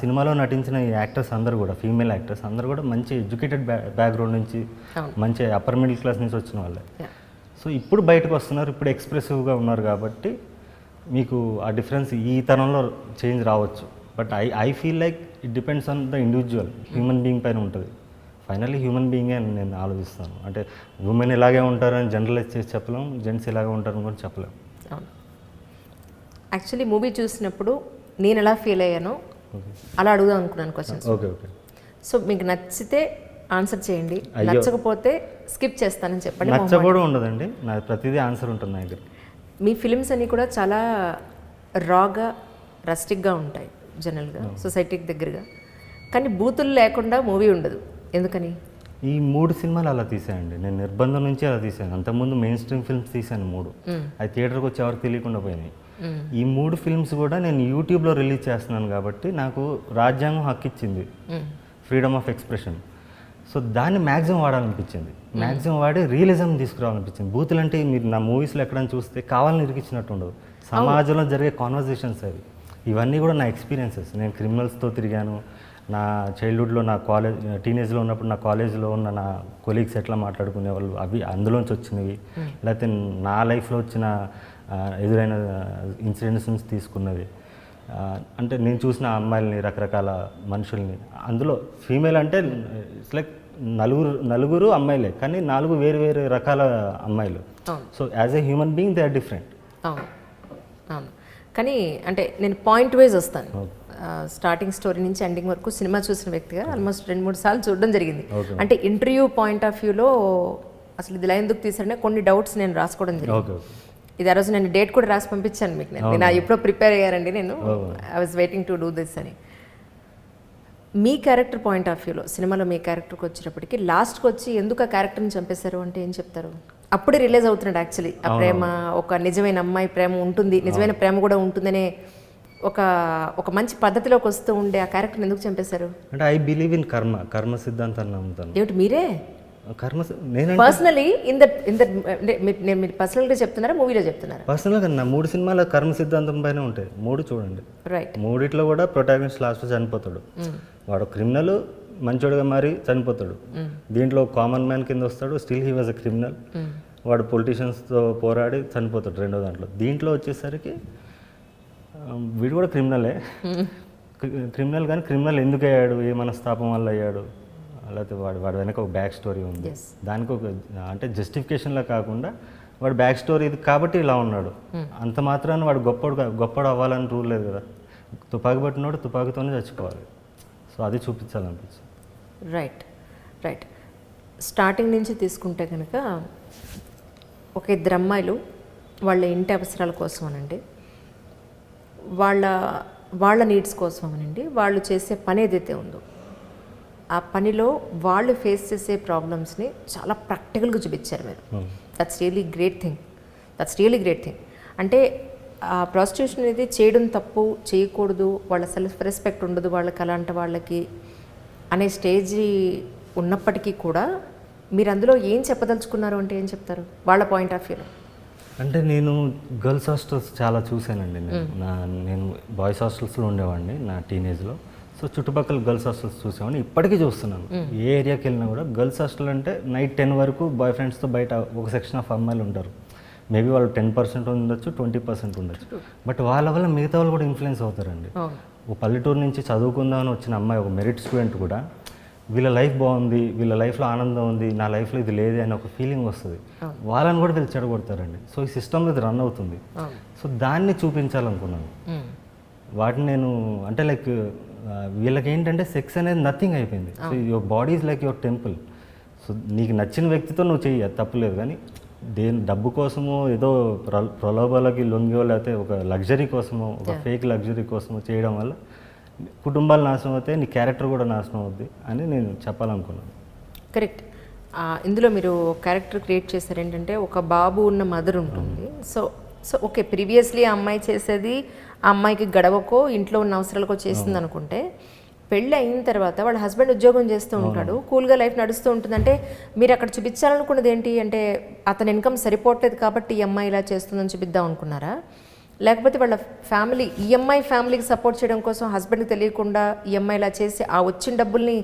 సినిమాలో నటించిన ఈ యాక్టర్స్ అందరూ కూడా, ఫీమేల్ యాక్టర్స్ అందరూ కూడా మంచి ఎడ్యుకేటెడ్ బ్యాక్గ్రౌండ్ నుంచి, మంచి అప్పర్ మిడిల్ క్లాస్ నుంచి వచ్చిన వాళ్ళే. సో ఇప్పుడు బయటకు వస్తున్నారు, ఇప్పుడు ఎక్స్ప్రెసివ్గా ఉన్నారు కాబట్టి మీకు ఆ డిఫరెన్స్ ఈ తరంలో చేంజ్ రావచ్చు. But I feel like it depends on the individual, human being పైన ఉంటుంది. ఫైనల్లీ హ్యూమన్ బీయింగే అని నేను ఆలోచిస్తాను. అంటే ఉమెన్ ఇలాగే ఉంటారని జనరలైజ్ చేసి చెప్పలేం, జెంట్స్ ఇలాగే ఉంటారని కూడా చెప్పలేం. యాక్చువల్లీ మూవీ చూసినప్పుడు నేను ఎలా ఫీల్ అయ్యానో అలా అడుగుదాం అనుకున్నాను క్వశ్చన్స్. ఓకే. సో మీకు నచ్చితే ఆన్సర్ చేయండి, నచ్చకపోతే స్కిప్ చేస్తానని చెప్పండి. నచ్చకపోవడం ఉండదండి, నా ప్రతిదీ ఆన్సర్ ఉంటుంది నా దగ్గర. మీ ఫిలిమ్స్ అన్నీ కూడా చాలా రాగా, రస్టిక్గా ఉంటాయి జనరల్గా సొసైటీకి దగ్గరగా, కానీ బూతులు లేకుండా మూవీ ఉండదు. ఎందుకని? ఈ 3 సినిమాలు అలా తీసాయండి. నేను నిర్బంధం నుంచి అలా తీసాను. అంతకుముందు మెయిన్ స్ట్రీమ్ ఫిల్మ్స్ తీసాను 3. అది థియేటర్కి వచ్చి ఎవరికి తెలియకుండా పోయినాయి. ఈ 3 ఫిల్మ్స్ కూడా నేను యూట్యూబ్లో రిలీజ్ చేస్తున్నాను కాబట్టి నాకు రాజ్యాంగం హక్కు ఇచ్చింది, ఫ్రీడమ్ ఆఫ్ ఎక్స్ప్రెషన్. సో దాన్ని మ్యాక్సిమం వాడాలనిపించింది, మ్యాక్సిమం వాడి రియలిజం తీసుకురావాలనిపించింది. బూతులు అంటే మీరు నా మూవీస్లో ఎక్కడైనా చూస్తే కావాలని ఇరికిచ్చినట్టు ఉండదు, సమాజంలో జరిగే కాన్వర్జేషన్స్ అవి. ఇవన్నీ కూడా నా ఎక్స్పీరియన్సెస్. నేను క్రిమినల్స్తో తిరిగాను, నా చైల్డ్హుడ్లో, నా కాలేజ్ టీనేజ్లో ఉన్నప్పుడు నా కాలేజ్లో ఉన్న నా కొలీగ్స్ ఎట్లా మాట్లాడుకునే వాళ్ళు, అవి అందులోంచి వచ్చినవి, లేకపోతే నా లైఫ్లో వచ్చిన ఎదురైన ఇన్సిడెంట్స్ నుంచి తీసుకున్నవి. అంటే నేను చూసిన అమ్మాయిలని, రకరకాల మనుషుల్ని, అందులో ఫీమేల్ అంటే ఇట్స్ లైక్ నలుగురు అమ్మాయిలే, కానీ 4 వేరు రకాల అమ్మాయిలు. So as a human being they are different. అవును, కానీ అంటే నేను పాయింట్ వైజ్ వస్తాను. స్టార్టింగ్ స్టోరీ నుంచి ఎండింగ్ వరకు సినిమా చూసిన వ్యక్తిగా ఆల్మోస్ట్ 2-3 సార్లు చూడడం జరిగింది. అంటే ఇంటర్వ్యూ పాయింట్ ఆఫ్ వ్యూలో అసలు ఇది ఇలా ఎందుకు తీసారనే కొన్ని డౌట్స్ నేను రాసుకోవడం జరిగింది. ఇది ఆ రోజు నేను డేట్ కూడా రాసి పంపించాను మీకు. నేను ఎప్పుడో ప్రిపేర్ అయ్యారండి, నేను I was waiting to do this అని. మీ క్యారెక్టర్ పాయింట్ ఆఫ్ వ్యూలో సినిమాలో మీ క్యారెక్టర్కి వచ్చేటప్పటికి లాస్ట్కి వచ్చి ఎందుకు ఆ క్యారెక్టర్ని చంపేశారు అంటే ఏం చెప్తారు? అప్పుడే రిలీజ్ అవుతున్నాడు యాక్చువల్లీ ఆ ప్రేమ, ఒక నిజమైన అమ్మాయి ప్రేమ ఉంటుంది, నిజమైన ప్రేమ కూడా ఉంటుందనే ఒక మంచి పద్ధతిలోకి వస్తూ ఉండే ఆ క్యారెక్టర్ని ఎందుకు చంపేశారు? అంటే ఐ బిలీవ్ ఇన్ కర్మ సిద్ధాంతాన్ని నమ్ముతాను. ఏమిటి మీరే నేను పర్సనలీ మీరు పర్సనల్గా చెప్తున్నారా, మూవీలో చెప్తున్నారా? పర్సనల్గా నా 3 సినిమాల కర్మ సిద్ధాంతం పైన ఉంటాయి. 3 చూడండి. రైట్. 3 కూడా ప్రొటాగనిస్ట్ లాస్ట్లో చనిపోతాడు. వాడు క్రిమినల్ మంచోడుగా మారి చనిపోతాడు. దీంట్లో కామన్ మ్యాన్ కింద వస్తాడు, still he was a criminal. వాడు పొలిటీషియన్స్తో పోరాడి చనిపోతాడు రెండో దాంట్లో. దీంట్లో వచ్చేసరికి వీడు కూడా క్రిమినలే, క్రిమినల్, కానీ క్రిమినల్ ఎందుకు అయ్యాడు, ఏ మనస్తాపం వల్ల అయ్యాడు, లేకపోతే వాడి వెనక ఒక బ్యాక్ స్టోరీ ఉంది. దానికి ఒక అంటే జస్టిఫికేషన్లా కాకుండా వాడు బ్యాక్ స్టోరీ ఇది కాబట్టి ఇలా ఉన్నాడు, అంత మాత్రాన్ని వాడు గొప్పడు అవ్వాలని రూల్ లేదు కదా. తుపాకి పట్టినోడు తుపాకితోనే చచ్చిపోవాలి. సో అది చూపించాలనిపించింది. రైట్. స్టార్టింగ్ నుంచి తీసుకుంటే కనుక ఒక 2 అమ్మాయిలు వాళ్ళ ఇంటి అవసరాల కోసం అనండి, వాళ్ళ నీడ్స్ కోసం అనండి, వాళ్ళు చేసే పని ఏదైతే ఉందో ఆ పనిలో వాళ్ళు ఫేస్ చేసే ప్రాబ్లమ్స్ని చాలా ప్రాక్టికల్గా చూపించారు మీరు. That's really great thing. అంటే ఆ ప్రాస్టిట్యూషన్ అనేది చేయడం తప్పు, చేయకూడదు, వాళ్ళ సెల్ఫ్ రెస్పెక్ట్ ఉండదు వాళ్ళకి, అలాంటి వాళ్ళకి అనే స్టేజ్ ఉన్నప్పటికీ కూడా మీరు అందులో ఏం చెప్పదలుచుకున్నారు అంటే ఏం చెప్తారు వాళ్ళ పాయింట్ ఆఫ్ వ్యూలో? అంటే నేను గర్ల్స్ హాస్టల్స్ చాలా చూశానండి. నేను బాయ్స్ హాస్టల్స్లో ఉండేవాడిని నా టీనేజ్లో. సో చుట్టుపక్కల గర్ల్స్ హాస్టల్స్ చూసేవాడిని, ఇప్పటికీ చూస్తున్నాను. ఏ ఏరియాకి వెళ్ళినా కూడా గర్ల్స్ హాస్టల్ అంటే నైట్ 10 వరకు బాయ్ ఫ్రెండ్స్తో బయట ఒక సెక్షన్ ఆఫ్ అమ్మాయిలు ఉంటారు. మేబీ వాళ్ళు 10% ఉండొచ్చు, 20% ఉండొచ్చు. బట్ వాళ్ళ వల్ల మిగతా వాళ్ళు కూడా ఇన్ఫ్లుయెన్స్ అవుతారండి. ఒక పల్లెటూరు నుంచి చదువుకుందామని వచ్చిన అమ్మాయి, ఒక మెరిట్ స్టూడెంట్ కూడా వీళ్ళ లైఫ్ బాగుంది, వీళ్ళ లైఫ్లో ఆనందం ఉంది, నా లైఫ్లో ఇది లేదు అని ఒక ఫీలింగ్ వస్తుంది. వాళ్ళని కూడా వీళ్ళు చెడగొడతారండి. సో ఈ సిస్టంలో ఇది రన్ అవుతుంది. సో దాన్ని చూపించాలనుకున్నాను. వాటిని నేను అంటే లైక్ వీళ్ళకి ఏంటంటే సెక్స్ అనేది నథింగ్ అయిపోయింది. So your body is like your temple. So నీకు నచ్చిన వ్యక్తితో నువ్వు చెయ్యి, అది తప్పులేదు. కానీ డబ్బు కోసమో, ఏదో ప్రలోభాలకి లొంగో, లేకపోతే ఒక లగ్జరీ కోసమో, ఒక ఫేక్ లగ్జరీ కోసమో చేయడం వల్ల కుటుంబాలు నాశనం అవుతాయి, నీ క్యారెక్టర్ కూడా నాశనం అవుద్ది అని నేను చెప్పాలనుకున్నాను. కరెక్ట్. ఇందులో మీరు క్యారెక్టర్ క్రియేట్ చేశారు ఏంటంటే, ఒక బాబు ఉన్న మదర్ ఉంటుంది. సో సో ఓకే, ప్రీవియస్లీ ఆ అమ్మాయి చేసేది ఆ అమ్మాయికి గడవకో ఇంట్లో ఉన్న అవసరాలకో చేసింది అనుకుంటే, పెళ్ళి అయిన తర్వాత వాళ్ళ హస్బెండ్ ఉద్యోగం చేస్తూ ఉంటాడు, కూల్గా లైఫ్ నడుస్తూ ఉంటుంది. అంటే మీరు అక్కడ చూపించాలనుకున్నది ఏంటి అంటే, అతని ఇన్కమ్ సరిపోవట్లేదు కాబట్టి ఈ అమ్మాయి ఇలా చేస్తుందని చూపిద్దాం అనుకున్నారా? లేకపోతే వాళ్ళ ఫ్యామిలీ, ఈఎంఐ ఫ్యామిలీకి సపోర్ట్ చేయడం కోసం హస్బెండ్కి తెలియకుండా ఈఎంఐ ఇలా చేసి ఆ వచ్చిన డబ్బుల్ని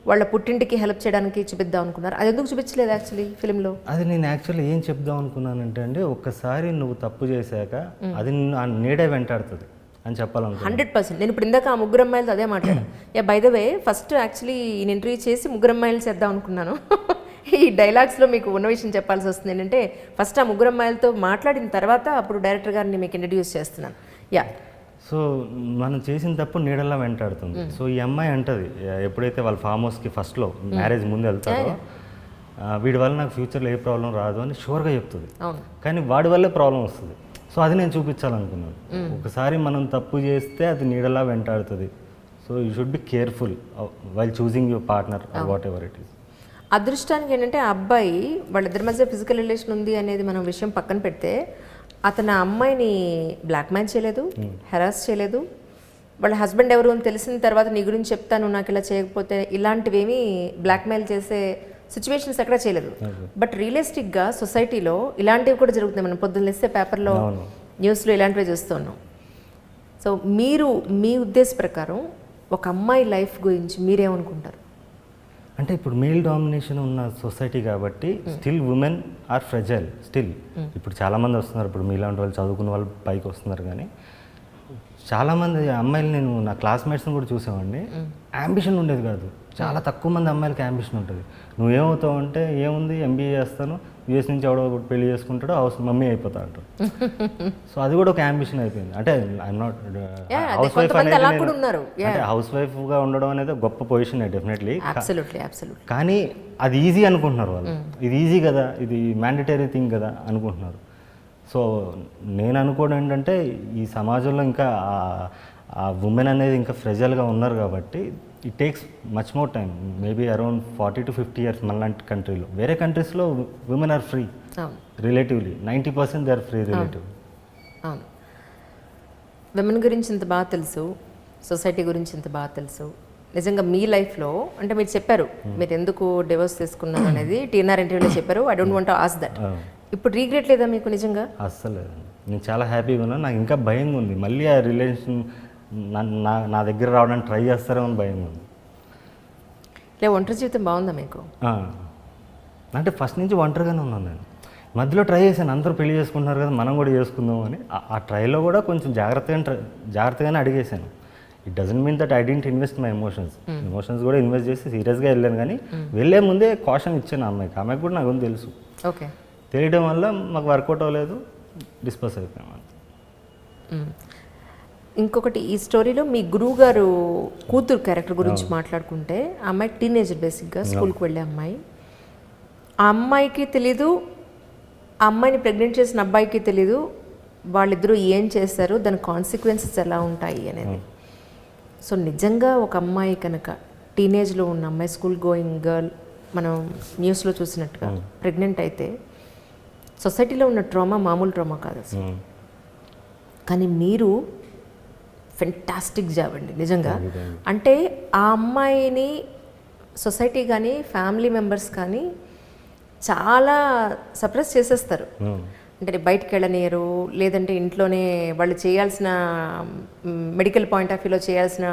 వాళ్ళ పుట్టింటికి హెల్ప్ చేయడానికి చూపిద్దాం అనుకున్నారు? అది ఎందుకు చూపించలేదు యాక్చువల్లీ ఫిలింలో? అది నేను యాక్చువల్లీ ఏం చెప్దాం అనుకున్నానంటే అండి, ఒక్కసారి నువ్వు తప్పు చేశాక అది ఆ నీడే వెంటాడుతుంది అని చెప్పాలనుకున్నాను. 100%. నేను ఇప్పుడు ఇందాక ఆ ముగ్గురు అమ్మాయిలతో అదే మాట్లాడాను. By the way, first actually ఈ ఇంటర్వ్యూ చేసి ముగ్గురు అమ్మాయిలు చేద్దాం అనుకున్నాను. ఈ డైలాగ్స్లో మీకు ఉన్న విషయం చెప్పాల్సి వస్తుంది ఏంటంటే, ఫస్ట్ ఆ ముగ్గురు అమ్మాయిలతో మాట్లాడిన తర్వాత అప్పుడు డైరెక్టర్ గారిని మీకు ఇంట్రడ్యూస్ చేస్తున్నాను. సో మనం చేసిన తప్పు నీడలా వెంటాడుతుంది. సో ఈ అమ్మాయి అంటది, ఎప్పుడైతే వాళ్ళ ఫామ్ హౌస్కి ఫస్ట్లో మ్యారేజ్ ముందు వెళ్తారో, వీడి వల్ల నాకు ఫ్యూచర్లో ఏ ప్రాబ్లం రాదు అని షూర్గా చెప్తుంది. కానీ వాడి వల్లే ప్రాబ్లం వస్తుంది. సో అది నేను చూపించాలనుకున్నాను. ఒకసారి మనం తప్పు చేస్తే అది నీడలా వెంటాడుతుంది. So you should be careful while choosing your partner whatever it is. అదృష్టానికి ఏంటంటే, ఆ అబ్బాయి వాళ్ళిద్దరి మధ్య ఫిజికల్ రిలేషన్ ఉంది అనేది మనం విషయం పక్కన పెడితే, అతను ఆ అమ్మాయిని బ్లాక్మెయిల్ చేయలేదు, హెరాస్ చేయలేదు. వాళ్ళ హస్బెండ్ ఎవరు అని తెలిసిన తర్వాత నీ గురించి చెప్తాను, నాకు ఇలా చేయకపోతే, ఇలాంటివేమీ బ్లాక్మెయిల్ చేసే సిచ్యువేషన్స్ ఎక్కడ చేయలేదు. బట్ రియలిస్టిక్గా సొసైటీలో ఇలాంటివి కూడా జరుగుతున్నాయి. మనం పొద్దున్న లేస్తే పేపర్లో న్యూస్లో ఇలాంటివే చూస్తున్నాం. సో మీరు మీ ఉద్దేశ ప్రకారం ఒక అమ్మాయి లైఫ్ గురించి మీరేమనుకుంటారు? అంటే ఇప్పుడు మేల్ డామినేషన్ ఉన్న సొసైటీ కాబట్టి still women are fragile still. ఇప్పుడు చాలామంది వస్తున్నారు, ఇప్పుడు మీలాంటి వాళ్ళు చదువుకున్న వాళ్ళు పైకి వస్తున్నారు, కానీ చాలామంది అమ్మాయిలు, నేను నా క్లాస్మేట్స్ని కూడా చూసామండి, యాంబిషన్ ఉండేది కాదు. చాలా తక్కువ మంది అమ్మాయిలకి యాంబిషన్ ఉంటుంది. నువ్వేమవుతావు అంటే, ఏముంది ఎంబీఏ చేస్తాను, యూఎస్ నుంచి ఎవడో పెళ్లి చేసుకుంటాడో హౌస్ మమ్మీ అయిపోతా అంటారు. సో అది కూడా ఒక యాంబిషన్ అయిపోయింది. అంటే ఐఎమ్ నాట్ హౌస్ వైఫ్ అనేది, అంటే హౌస్ వైఫ్గా ఉండడం అనేది గొప్ప పొజిషన్ డెఫినెట్లీ. కానీ అది ఈజీ అనుకుంటున్నారు వాళ్ళు. ఇది ఈజీ కదా, ఇది మ్యాండేటరీ థింగ్ కదా అనుకుంటున్నారు. సో నేను అనుకోవడం ఏంటంటే, ఈ సమాజంలో ఇంకా ఆ ఉమెన్ అనేది ఇంకా ఫ్రెజల్గా ఉన్నారు కాబట్టి it takes much more time, maybe around 40 to 50 years మనలాంటి కంట్రీలో. వేరే కంట్రీస్లో women are free relatively, 90% they are free relative. అవును, విమెన్ గురించి ఇంత బాగా తెలుసు, సొసైటీ గురించి ఇంత బాగా తెలుసు. నిజంగా మీ లైఫ్లో అంటే మీరు చెప్పారు మీరు ఎందుకు డివోర్స్ తీసుకున్నారు అనేది టీఎన్ఆర్ ఇంటర్వ్యూలో చెప్పారు. I don't want to ask that. ఇప్పుడు రీగ్రెట్ లేదా మీకు నిజంగా? అస్సలు నేను చాలా హ్యాపీగా ఉన్నాను. నాకు ఇంకా భయంగా ఉంది, మళ్ళీ ఆ రిలేషన్ నా దగ్గర రావడానికి ట్రై చేస్తారేమో అని భయం ఉంది. లే, ఒంటరి జీవితం బాగుందా మీకు? అంటే ఫస్ట్ నుంచి ఒంటరిగానే ఉన్నాను నేను. మధ్యలో ట్రై చేశాను, అందరూ పెళ్లి చేసుకుంటున్నారు కదా మనం కూడా చేసుకుందాం అని. ఆ ట్రైలో కూడా కొంచెం జాగ్రత్తగానే అడిగేశాను. It doesn't mean that I didn't invest my emotions కూడా ఇన్వెస్ట్ చేసి సీరియస్గా వెళ్ళాను. కానీ వెళ్ళే ముందే కాషన్ ఇచ్చాను అమ్మాయికి కూడా నాకు తెలుసు. ఓకే, తెలియడం వల్ల మాకు వర్కౌట్ అవ్వలేదు, డిస్పస్ అయిపోయాం. ఇంకొకటి, ఈ స్టోరీలో మీ గురువు గారు కూతురు క్యారెక్టర్ గురించి మాట్లాడుకుంటే, ఆ అమ్మాయి టీనేజర్, బేసిక్గా స్కూల్కి వెళ్ళే అమ్మాయి. ఆ అమ్మాయికి తెలీదు, ఆ అమ్మాయిని ప్రెగ్నెంట్ చేసిన అబ్బాయికి తెలీదు వాళ్ళిద్దరూ ఏం చేస్తారు, దాని కాన్సిక్వెన్సెస్ ఎలా ఉంటాయి అనేది. సో నిజంగా ఒక అమ్మాయి కనుక, టీనేజ్లో ఉన్న అమ్మాయి, స్కూల్ గోయింగ్ గర్ల్, మనం న్యూస్లో చూసినట్టుగా ప్రెగ్నెంట్ అయితే సొసైటీలో ఉన్న ట్రామా మామూలు ట్రామా కాదు అసలు. కానీ మీరు ఫెంటాస్టిక్ జాబ్ అండి నిజంగా. అంటే ఆ అమ్మాయిని సొసైటీ కానీ ఫ్యామిలీ మెంబర్స్ కానీ చాలా సప్రెస్ చేసేస్తారు. అంటే బయటికి వెళ్ళనియరు, లేదంటే ఇంట్లోనే వాళ్ళు చేయాల్సిన మెడికల్ పాయింట్ ఆఫ్ వ్యూలో చేయాల్సిన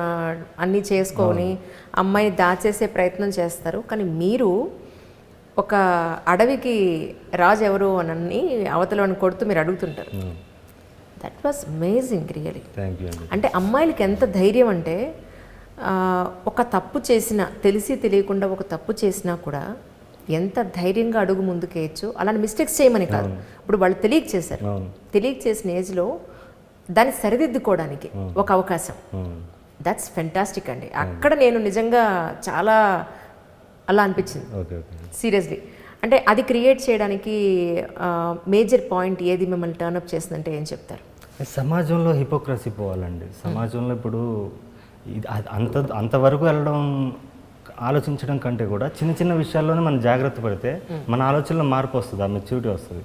అన్నీ చేసుకొని అమ్మాయిని దాచేసే ప్రయత్నం చేస్తారు. కానీ మీరు ఒక అడవికి రాజు ఎవరు అని అవతలని కొడుతూ మీరు అడుగుతుంటారు. That was amazing really. అంటే అమ్మాయిలకి ఎంత ధైర్యం అంటే, ఒక తప్పు చేసినా, తెలిసి తెలియకుండా ఒక తప్పు చేసినా కూడా ఎంత ధైర్యంగా అడుగు ముందుకేయచ్చు. అలాంటి మిస్టేక్స్ చేయమని కాదు, ఇప్పుడు వాళ్ళు తెలియక చేశారు, తెలియక చేసిన ఏజ్లో దాన్ని సరిదిద్దుకోవడానికి ఒక అవకాశం. దట్స్ ఫెంటాస్టిక్ అండి. అక్కడ నేను నిజంగా చాలా అలా అనిపించింది సీరియస్లీ. అంటే అది క్రియేట్ చేయడానికి మేజర్ పాయింట్ ఏది మిమ్మల్ని టర్న్అప్ చేసిందంటే ఏం చెప్తారు? సమాజంలో హిపోక్రసీ పోవాలండి. సమాజంలో ఇప్పుడు ఇది అంతవరకు వెళ్ళడం ఆలోచించడం కంటే కూడా చిన్న చిన్న విషయాల్లోనే మనం జాగ్రత్త పడితే మన ఆలోచనలో మార్పు వస్తుంది, ఆ మెచ్యూరిటీ వస్తుంది.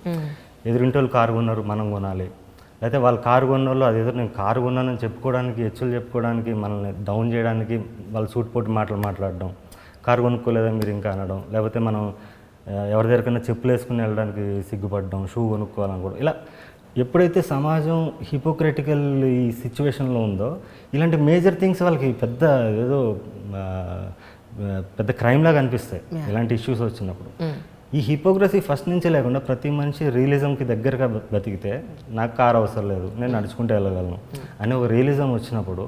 ఎదురింటి వాళ్ళు కారు కొన్నారు, మనం కొనాలి. అయితే వాళ్ళు కారు కొన్న వాళ్ళు అదేదో నేను కారు కొన్నానని చెప్పుకోవడానికి, హెచ్చులు చెప్పుకోవడానికి, మనల్ని డౌన్ చేయడానికి వాళ్ళు సూటిపోటి మాటలు మాట్లాడడం, కారు కొనుక్కోలేదా మీరు ఇంకా అనడం, లేకపోతే మనం ఎవరి దగ్గరకన్నా చెప్పులు వేసుకుని వెళ్ళడానికి సిగ్గుపడడం, షూ కొనుక్కోవాలనుకోవడం, ఇలా ఎప్పుడైతే సమాజం హిపోక్రటికల్ ఈ సిచ్యువేషన్లో ఉందో ఇలాంటి మేజర్ థింగ్స్ వాళ్ళకి పెద్ద క్రైమ్ లాగా అనిపిస్తాయి ఇలాంటి ఇష్యూస్ వచ్చినప్పుడు. ఈ హిపోక్రసీ ఫస్ట్ నుంచే లేకుండా ప్రతి మనిషి రియలిజంకి దగ్గరగా బతికితే నాకు కారు అవసరం లేదు, నేను నడుచుకుంటూ వెళ్ళగలను అనే ఒక రియలిజం వచ్చినప్పుడు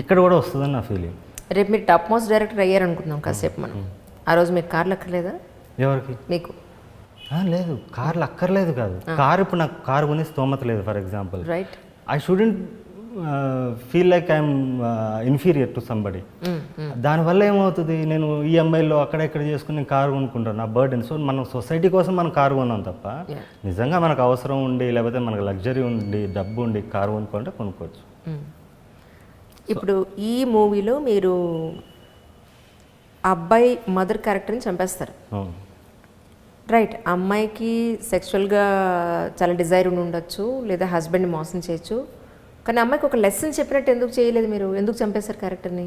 ఇక్కడ కూడా వస్తుందని నా ఫీలింగ్. రేపు మీరు టాప్ మోస్ట్ డైరెక్టర్ అయ్యారు అనుకుందాం కాసేపు మనం. ఆ రోజు మీకు కార్లు అక్కర్లేదా? ఎవరికి? మీకు. లేదు, కార్లు అక్కర్లేదు కాదు. కారు ఇప్పుడు నాకు కారు కొనే స్తోమత లేదు for example. Right. I shouldn't feel like I'm inferior to somebody. దానివల్ల ఏమవుతుంది, నేను ఈఎంఐలో అక్కడెక్కడ చేసుకుని నేను కారు కొనుక్కుంటాను, నా బర్డెన్. సో మనం సొసైటీ కోసం మనం కారు కొన్నాం తప్ప నిజంగా మనకు అవసరం ఉండి లేకపోతే మనకు లగ్జరీ ఉండి డబ్బు ఉండి కారు కొనుక్కుంటే కొనుక్కోవచ్చు. ఇప్పుడు ఈ మూవీలో మీరు అబ్బాయి మదర్ క్యారెక్టర్ని చంపేస్తారు, రైట్? అమ్మాయికి సెక్షువల్గా చాలా డిజైర్ ఉండి ఉండొచ్చు, లేదా హస్బెండ్ని మోసం చేయొచ్చు, కానీ అమ్మాయికి ఒక లెసన్ చెప్పినట్టు ఎందుకు చేయలేదు మీరు? ఎందుకు చంపేశారు క్యారెక్టర్ని?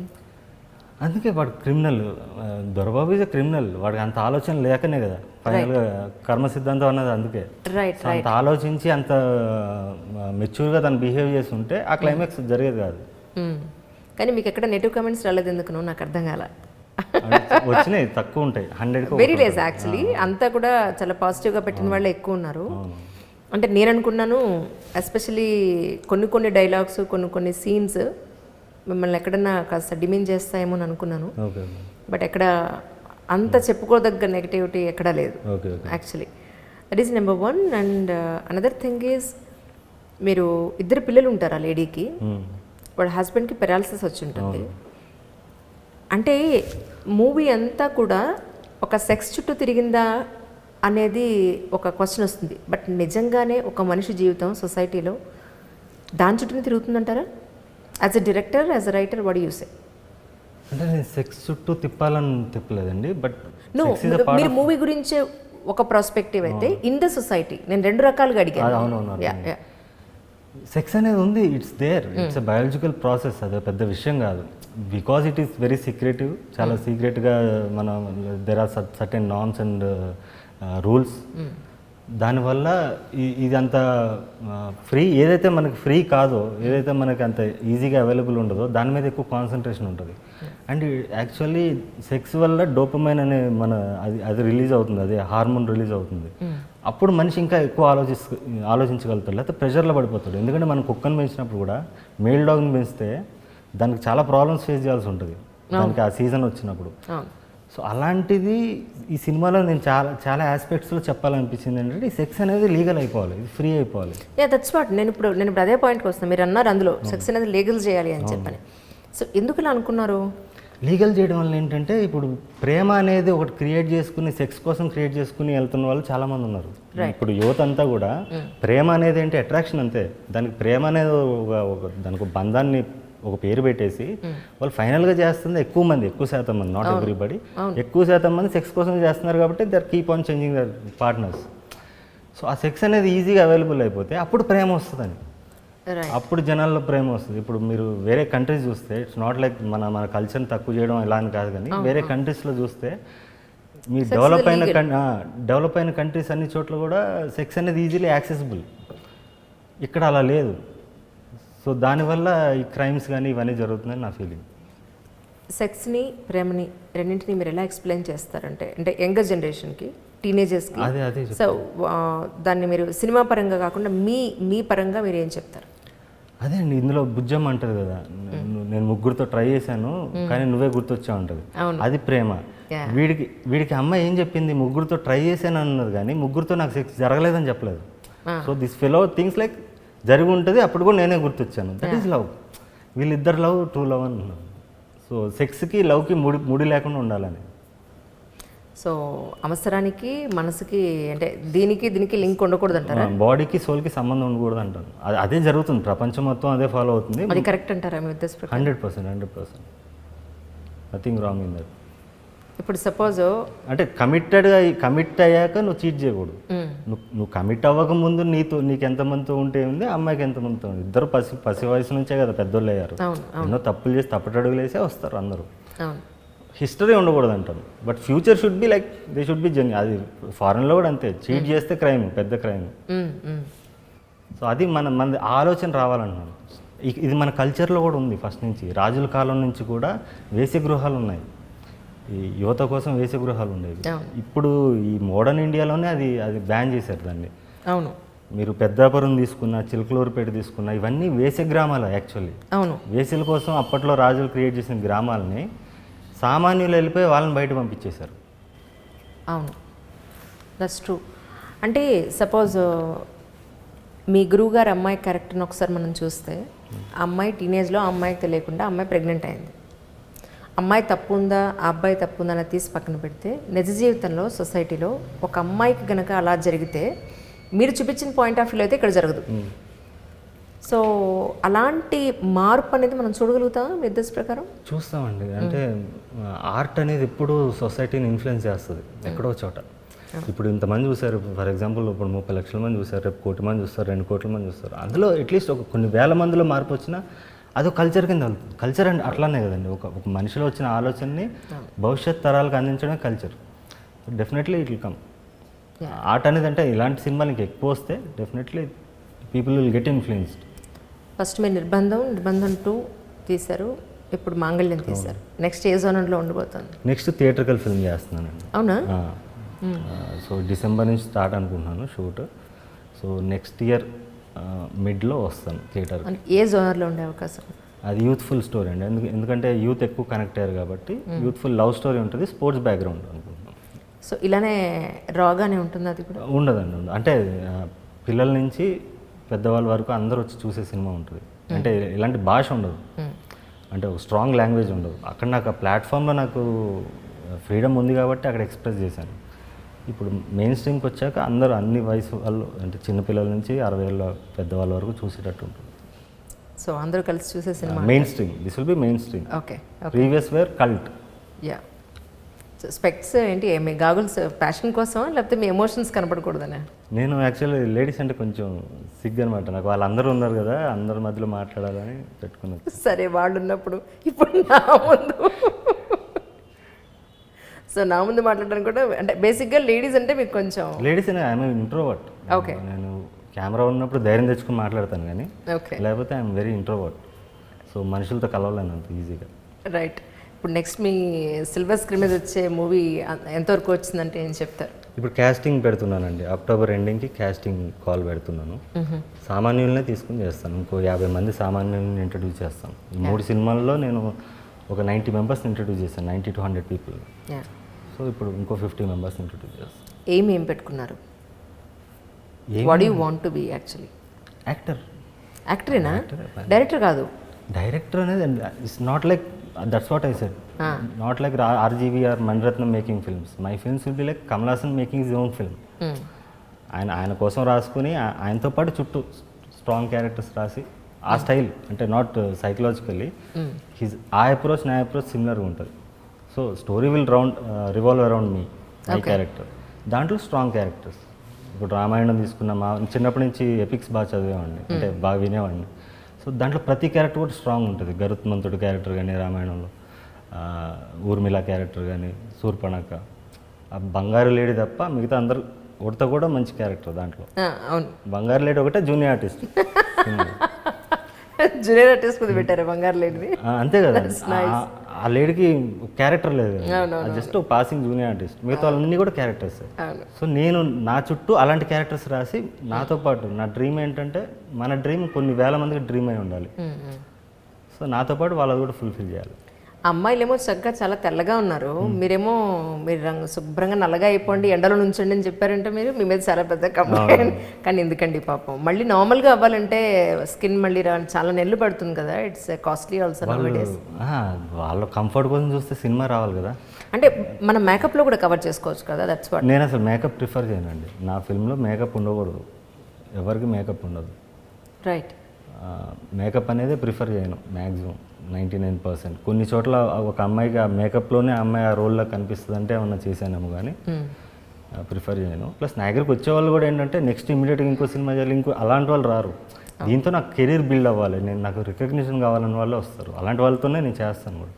అందుకే వాడు క్రిమినల్, దొరబాబు ఈజ్ క్రిమినల్. వాడికి అంత ఆలోచన లేకనే కదా ఫైనల్గా కర్మ సిద్ధాంతం అన్నది. అందుకే రైట్. అంత ఆలోచించి అంత మెచ్యూర్గా తను బిహేవ్ చేసి ఉంటే ఆ క్లైమాక్స్ జరిగేది కాదు. కానీ మీకు ఎక్కడ నెగిటివ్ కామెంట్స్ రాలేదు ఎందుకు? నాకు అర్థం కాల. వచ్చినాయి, తక్కువ ఉంటాయి, 100 వెరీ లెస్ యాక్చువల్లీ. అంతా కూడా చాలా పాజిటివ్గా పెట్టిన వాళ్ళే ఎక్కువ ఉన్నారు. అంటే నేను అనుకున్నాను ఎస్పెషలీ కొన్ని డైలాగ్స్, కొన్ని సీన్స్ మిమ్మల్ని ఎక్కడన్నా కాస్త డిమేన్ చేస్తాయేమో అని అనుకున్నాను. బట్ ఎక్కడ అంత చెప్పుకోదగ్గ నెగటివిటీ ఎక్కడా లేదు actually. That is number 1. And another thing is, మీరు 2 పిల్లలు ఉంటారు ఆ లేడీకి, వాడు హస్బెండ్కి పెరాలసిస్ వచ్చి ఉంటుంది. అంటే మూవీ అంతా కూడా ఒక సెక్స్ చుట్టూ తిరిగిందా అనేది ఒక క్వశ్చన్ వస్తుంది. బట్ నిజంగానే ఒక మనిషి జీవితం సొసైటీలో దాని చుట్టూనే తిరుగుతుందంటారా? As a director, as a writer, what you say? అంటే నేను సెక్స్ చుట్టూ తిప్పలేదండి. బట్ మీరు మూవీ గురించి ఒక ప్రాస్పెక్టివ్ అయితే ఇన్ ద సొసైటీ నేను 2 రకాలుగా అడిగాను. అవునవును. సెక్స్ అనేది ఉంది, it's there, it's a biological process. అదే పెద్ద విషయం కాదు. Because it is very secretive, చాలా సీక్రెట్గా మనం there are certain norms and rules. దానివల్ల ఇది అంత ఫ్రీ, ఏదైతే మనకి ఫ్రీ కాదో, ఏదైతే మనకి అంత ఈజీగా అవైలబుల్ ఉండదో దాని మీద ఎక్కువ కాన్సన్ట్రేషన్ ఉంటుంది. అండ్ యాక్చువల్లీ సెక్స్ వల్ల డోపమైన్ అనే అది రిలీజ్ అవుతుంది, అదే హార్మోన్ రిలీజ్ అవుతుంది. అప్పుడు మనిషి ఇంకా ఎక్కువ ఆలోచించగలుగుతాడు, లేకపోతే ప్రెషర్లో పడిపోతాడు. ఎందుకంటే మనం కుక్కను పెంచినప్పుడు కూడా మేల్ డాగ్ని పెంచితే దానికి చాలా ప్రాబ్లమ్స్ ఫేస్ చేయాల్సి ఉంటుంది దానికి ఆ సీజన్ వచ్చినప్పుడు. సో అలాంటిది ఈ సినిమాలో నేను చాలా ఆస్పెక్ట్స్లో చెప్పాలనిపించింది ఏంటంటే, ఈ సెక్స్ అనేది లీగల్ అయిపోవాలి, ఇది ఫ్రీ అయిపోవాలి. దట్స్ వాట్ నేను ఇప్పుడు అదే పాయింట్కి వస్తాను. మీరు అన్నారు అందులో సెక్స్ అనేది లీగల్ చేయాలి అని చెప్పని. సో ఎందుకు ఇలా అనుకున్నారు? లీగల్ చేయడం వల్ల ఏంటంటే, ఇప్పుడు ప్రేమ అనేది ఒకటి క్రియేట్ చేసుకుని సెక్స్ కోసం క్రియేట్ చేసుకుని వెళ్తున్న వాళ్ళు చాలామంది ఉన్నారు. ఇప్పుడు యువత అంతా కూడా ప్రేమ అనేది ఏంటి, అట్రాక్షన్ అంతే. దానికి ప్రేమ అనేది దానికి బంధాన్ని ఒక పేరు పెట్టేసి వాళ్ళు ఫైనల్గా చేస్తుంది ఎక్కువ శాతం మంది, నాట్ ఎవ్రీబడి, ఎక్కువ శాతం మంది సెక్స్ కోసం చేస్తున్నారు కాబట్టి they are keep on changing their partners. So ఆ సెక్స్ అనేది ఈజీగా అవైలబుల్ అయిపోతే అప్పుడు ప్రేమ వస్తుందని, అప్పుడు జనాల్లో ప్రేమ వస్తుంది. ఇప్పుడు మీరు వేరే కంట్రీస్ చూస్తే, ఇట్స్ నాట్ లైక్ మన కల్చర్ని తక్కువ చేయడం ఇలా అని కాదు, కానీ వేరే కంట్రీస్లో చూస్తే మీ డెవలప్ అయిన కంట్రీస్ అన్ని చోట్ల కూడా సెక్స్ అనేది ఈజీలీ యాక్సెసిబుల్. ఇక్కడ అలా లేదు. సో దానివల్ల ఈ క్రైమ్స్ కానీ ఇవన్నీ జరుగుతుందని నా ఫీలింగ్. సెక్స్ని, ప్రేమని రెండింటిని మీరు ఎలా ఎక్స్ప్లెయిన్ చేస్తారంటే, అంటే యంగర్ జనరేషన్కి, టీనేజర్స్కి? అదే సో దాన్ని మీరు సినిమా పరంగా కాకుండా మీ పరంగా మీరు ఏం చెప్తారు? అదే అండి, ఇందులో బుజ్జమ్మ అంటది కదా, నేను 3 ట్రై చేశాను కానీ నువ్వే గుర్తొచ్చావు అంటది, అది ప్రేమ. వీడికి అమ్మ ఏం చెప్పింది, 3 ట్రై చేశాను అన్నది కానీ 3 నాకు సెక్స్ జరగలేదని చెప్పలేదు. So this fellow things like జరిగి ఉంటుంది, అప్పుడు కూడా నేనే గుర్తొచ్చాను. That is love. వీళ్ళిద్దరు లవ్, ట్రూ లవ్ అన్నాను. సో సెక్స్కి లవ్కి ముడి లేకుండా ఉండాలని. సో అవసరానికి మనసుకి అంటే దీనికి లింక్ ఉండకూడదు అంటారా? బాడీకి సోల్కి సంబంధం ఉండకూడదు అంటాను. అదే జరుగుతుంది, ప్రపంచం మొత్తం అదే ఫాలో అవుతుంది. అది కరెక్ట్ అంటారా మీ ఉద్దేశం ప్రకారం? 100%. Nothing wrong in that. ఇప్పుడు సపోజ్ అంటే కమిట్ అయ్యాక నువ్వు చీట్ చేయకూడదు. నువ్వు కమిట్ అవ్వక ముందు నీకు ఎంతమందితో ఉంటే ఉంది, అమ్మాయికి ఎంతమందితో ఉంది. ఇద్దరు పసి వయసు నుంచే కదా పెద్దోళ్ళు అయ్యారు. ఎన్నో తప్పులు చేసి తప్పటడుగులు వేసే వస్తారు అందరూ. హిస్టరీ ఉండకూడదు అంటాను. But future should be like they should be genuine. అది ఫారెన్లో కూడా అంతే, చీట్ చేస్తే క్రైమ్, పెద్ద క్రైమ్. సో అది మన ఆలోచన రావాలంటున్నాను. ఇది మన కల్చర్లో కూడా ఉంది ఫస్ట్ నుంచి. రాజుల కాలం నుంచి కూడా వేశ్య గృహాలు ఉన్నాయి, ఈ యువత కోసం వేశ్య గృహాలు ఉండేవి. ఇప్పుడు ఈ మోడర్న్ ఇండియాలోనే అది బ్యాన్ చేశారు దాన్ని. అవును, మీరు పెద్దాపురం తీసుకున్న, చిలకలూరుపేట తీసుకున్న, ఇవన్నీ వేశ్య గ్రామాలు యాక్చువల్లీ. అవును, వేశ్యల కోసం అప్పట్లో రాజులు క్రియేట్ చేసిన గ్రామాలని సామాన్యులు వెళ్ళిపోయి వాళ్ళని బయట పంపించేశారు. అవును, దట్స్ ట్రూ. అంటే సపోజ్ మీ గురువు గారు అమ్మాయి క్యారెక్టర్ని ఒకసారి మనం చూస్తే, అమ్మాయి టీనేజ్లో అమ్మాయికి తెలియకుండా అమ్మాయి ప్రెగ్నెంట్ అయింది. అమ్మాయి తప్పు ఉందా, ఆ అబ్బాయి తప్పు ఉందా అని తీసి పక్కన పెడితే, నిజ జీవితంలో సొసైటీలో ఒక అమ్మాయికి కనుక అలా జరిగితే మీరు చూపించిన పాయింట్ ఆఫ్ వ్యూ అయితే ఇక్కడ జరగదు. సో అలాంటి మార్పు అనేది మనం చూడగలుగుతాం మీ ఉద్దేశ ప్రకారం? చూస్తామండి. అంటే ఆర్ట్ అనేది ఎప్పుడు సొసైటీని ఇన్ఫ్లుయెన్స్ చేస్తుంది ఎక్కడో చోట. ఇప్పుడు ఇంతమంది చూసారు, ఫర్ ఎగ్జాంపుల్ ఇప్పుడు 30 లక్షల మంది చూసారు, రేపు 1 కోటి మంది చూస్తారు, 2 కోట్ల మంది చూస్తారు. అందులో అట్లీస్ట్ కొన్ని వేల మందిలో మార్పు వచ్చినా అదొక కల్చర్ కింద వెళ్తుంది. కల్చర్ అంటే అట్లానే కదండి, ఒక మనిషిలో వచ్చిన ఆలోచనని భవిష్యత్ తరాలకు అందించడమే culture. Definitely it will come. Art అనేది అంటే ఇలాంటి సినిమాలు ఇంకా ఎక్కువ వస్తే definitely people will get influenced. First మీరు నిర్బంధం 2 తీశారు, ఇప్పుడు మాంగళ్యం తీశారు. నెక్స్ట్ ఏ జోనర్లో ఉండబోతుంది? నెక్స్ట్ థియేట్రికల్ ఫిల్మ్ చేస్తున్నానండి. అవునా? సో డిసెంబర్ నుంచి స్టార్ట్ అనుకుంటున్నాను షూట్. సో నెక్స్ట్ ఇయర్ మిడ్లో వస్తాను థియేటర్. ఏ జోనర్లో ఉండే అవకాశం? అది యూత్ఫుల్ స్టోరీ అండి. ఎందుకంటే యూత్ ఎక్కువ కనెక్ట్ అయ్యారు కాబట్టి యూత్ఫుల్ లవ్ స్టోరీ ఉంటుంది, స్పోర్ట్స్ బ్యాక్గ్రౌండ్ అనుకుంటున్నాను. సో ఇలానే రాగానే ఉంటుంది అది కూడా? ఉండదండి, అంటే పిల్లల నుంచి పెద్దవాళ్ళ వరకు అందరూ వచ్చి చూసే సినిమా ఉంటుంది. అంటే ఇలాంటి భాష ఉండదు, అంటే ఒక స్ట్రాంగ్ లాంగ్వేజ్ ఉండదు. అక్కడ నాకు ఆ ప్లాట్ఫామ్లో నాకు ఫ్రీడమ్ ఉంది కాబట్టి అక్కడ ఎక్స్ప్రెస్ చేశాను. ఇప్పుడు మెయిన్ స్ట్రీమ్కి వచ్చాక అందరూ అన్ని వయసు వాళ్ళు, అంటే చిన్నపిల్లల నుంచి 60 ఏళ్ళ పెద్దవాళ్ళ వరకు చూసేటట్టు ఉంటుంది. సో అందరూ కలిసి చూసే cinema mainstream. This will be mainstream. Okay. Previous were cult. Yeah. Specs ఏంటి, మీ గాగుల్స్ ప్యాషన్ కోసం లేకపోతే మీ ఎమోషన్స్ కనపడకూడదనే? నేను యాక్చువల్లీ లేడీస్ అంటే కొంచెం సిగ్గు అనమాట నాకు. వాళ్ళందరూ ఉన్నారు కదా, అందరి మధ్యలో మాట్లాడాలని పెట్టుకున్నాను. సరే, వాళ్ళు ఉన్నప్పుడు ఇప్పుడు నా ముందు సో నా ముందు మాట్లాడడానికి కూడా, అంటే బేసిక్గా లేడీస్ అంటే మీకు కొంచెం లేడీస్ అనే ఐఎమ్ ఇంట్రోవర్ట్. ఓకే. నేను కెమెరా ఉన్నప్పుడు ధైర్యం తెచ్చుకుని మాట్లాడతాను కానీ, ఓకే, లేకపోతే ఐఎమ్ వెరీ ఇంట్రోవర్ట్. సో మనుషులతో కలవలేను అంత ఈజీగా. రైట్. ఇప్పుడు నెక్స్ట్ మీ సిల్వర్ స్క్రీన్ మీద వచ్చే మూవీ ఎంతవరకు వచ్చిందంటే ఏం చెప్తారు? ఇప్పుడు కాస్టింగ్ పెడుతున్నానండి, అక్టోబర్ ఎండింగ్కి కాస్టింగ్ కాల్ పెడుతున్నాను. సామాన్యులనే తీసుకుని చేస్తాను. ఇంకో 50 మంది సామాన్యుల్ని ఇంట్రడ్యూస్ చేస్తాను. ఈ 3 సినిమాల్లో నేను ఒక 90 మెంబర్స్ని ఇంట్రడ్యూస్ చేశాను, 90 to 100 పీపుల్. సో ఇప్పుడు ఇంకో 50 మెంబర్స్ని ఇంట్రడ్యూస్ చేస్తాను. ఏం పెట్టుకున్నారు? What you want to be actually? Actor. యాక్టరేనా? డైరెక్టర్ కాదు? డైరెక్టర్ అనేది it's not like, that's what I said, not like RGV or Maniratnam making films. My films will be like Kamal Haasan making his own film. ఆయన కోసం రాసుకుని ఆయనతో పాటు చుట్టూ strong characters రాసి ఆ స్టైల్, అంటే నాట్ సైకలాజికల్లీ ఆ అప్రోచ్ నా అప్రోచ్ సిమిలర్గా ఉంటుంది. So story will revolve around me, my character. దాంట్లో స్ట్రాంగ్ క్యారెక్టర్స్. ఇప్పుడు రామాయణం తీసుకున్న చిన్నప్పటి నుంచి ఎపిక్స్ బాగా చదివేవాడిని, అంటే బాగా వినేవాడిని. సో దాంట్లో ప్రతి క్యారెక్టర్ కూడా స్ట్రాంగ్ ఉంటుంది. గరుత్మంతుడు క్యారెక్టర్ కానీ రామాయణంలో, ఊర్మిళ క్యారెక్టర్ కానీ, శూర్పణఖ, ఆ బంగారు లేడీ తప్ప మిగతా అందరూ ఉడత కూడా మంచి క్యారెక్టర్ దాంట్లో. అవును, బంగారు లేడీ ఒకటే జూనియర్ ఆర్టిస్ట్. జూనియర్ ఆర్టిస్ట్ మీద పెట్టారు బంగారు లేడీ. అంతే కదా, ఆ లేడీకి క్యారెక్టర్ లేదు, జస్ట్ ఒక పాసింగ్ జూనియర్ ఆర్టిస్ట్. మిగతా వాళ్ళన్నీ కూడా క్యారెక్టర్స్. సో నేను నా చుట్టూ అలాంటి క్యారెక్టర్స్ రాసి, నాతో పాటు నా డ్రీమ్ ఏంటంటే, మన డ్రీమ్ కొన్ని వేల మందికి డ్రీమ్ అయి ఉండాలి. సో నాతో పాటు వాళ్ళది కూడా ఫుల్ఫిల్ చేయాలి. అమ్మాయిలేమో చక్కగా చాలా తెల్లగా ఉన్నారు, మీరేమో మీరు రంగు శుభ్రంగా నల్లగా అయిపోండి, ఎండలో నుంచండి అని చెప్పారంటే మీరు మీ మీద చాలా పెద్ద కంప్లైంట్. కానీ ఎందుకండి పాపం, మళ్ళీ నార్మల్గా అవ్వాలంటే స్కిన్ మళ్ళీ చాలా నెల్లు పడుతుంది కదా, ఇట్స్ కాస్ట్లీ ఆల్సో నౌడేస్. వాళ్ళ కంఫర్ట్ కోసం చూస్తే సినిమా రావాలి కదా. అంటే మనం మేకప్లో కూడా కవర్ చేసుకోవచ్చు కదా, దట్స్ వాట్. నేను అసలు మేకప్ ప్రిఫర్ చేయనండి, నా ఫిల్మ్లో మేకప్ ఉండకూడదు, ఎవరికి మేకప్ ఉండదు. రైట్. మేకప్ అనేది ప్రిఫర్ చేయను మ్యాక్సిమం 99%. కొన్ని చోట్ల ఒక అమ్మాయికి ఆ మేకప్లోనే అమ్మాయి ఆ రోల్లో కనిపిస్తుంది అంటే ఏమన్నా చేశానేమో కానీ ప్రిఫర్ చేయను. ప్లస్ నా దగ్గరికి వచ్చేవాళ్ళు కూడా ఏంటంటే నెక్స్ట్ ఇమీడియట్గా ఇంకో సినిమా చేయాలి, ఇంకో అలాంటి వాళ్ళు రారు. దీంతో నాకు కెరీర్ బిల్డ్ అవ్వాలి, నాకు రికగ్నిషన్ కావాలని వాళ్ళే వస్తారు, అలాంటి వాళ్ళతోనే నేను చేస్తాను కూడా.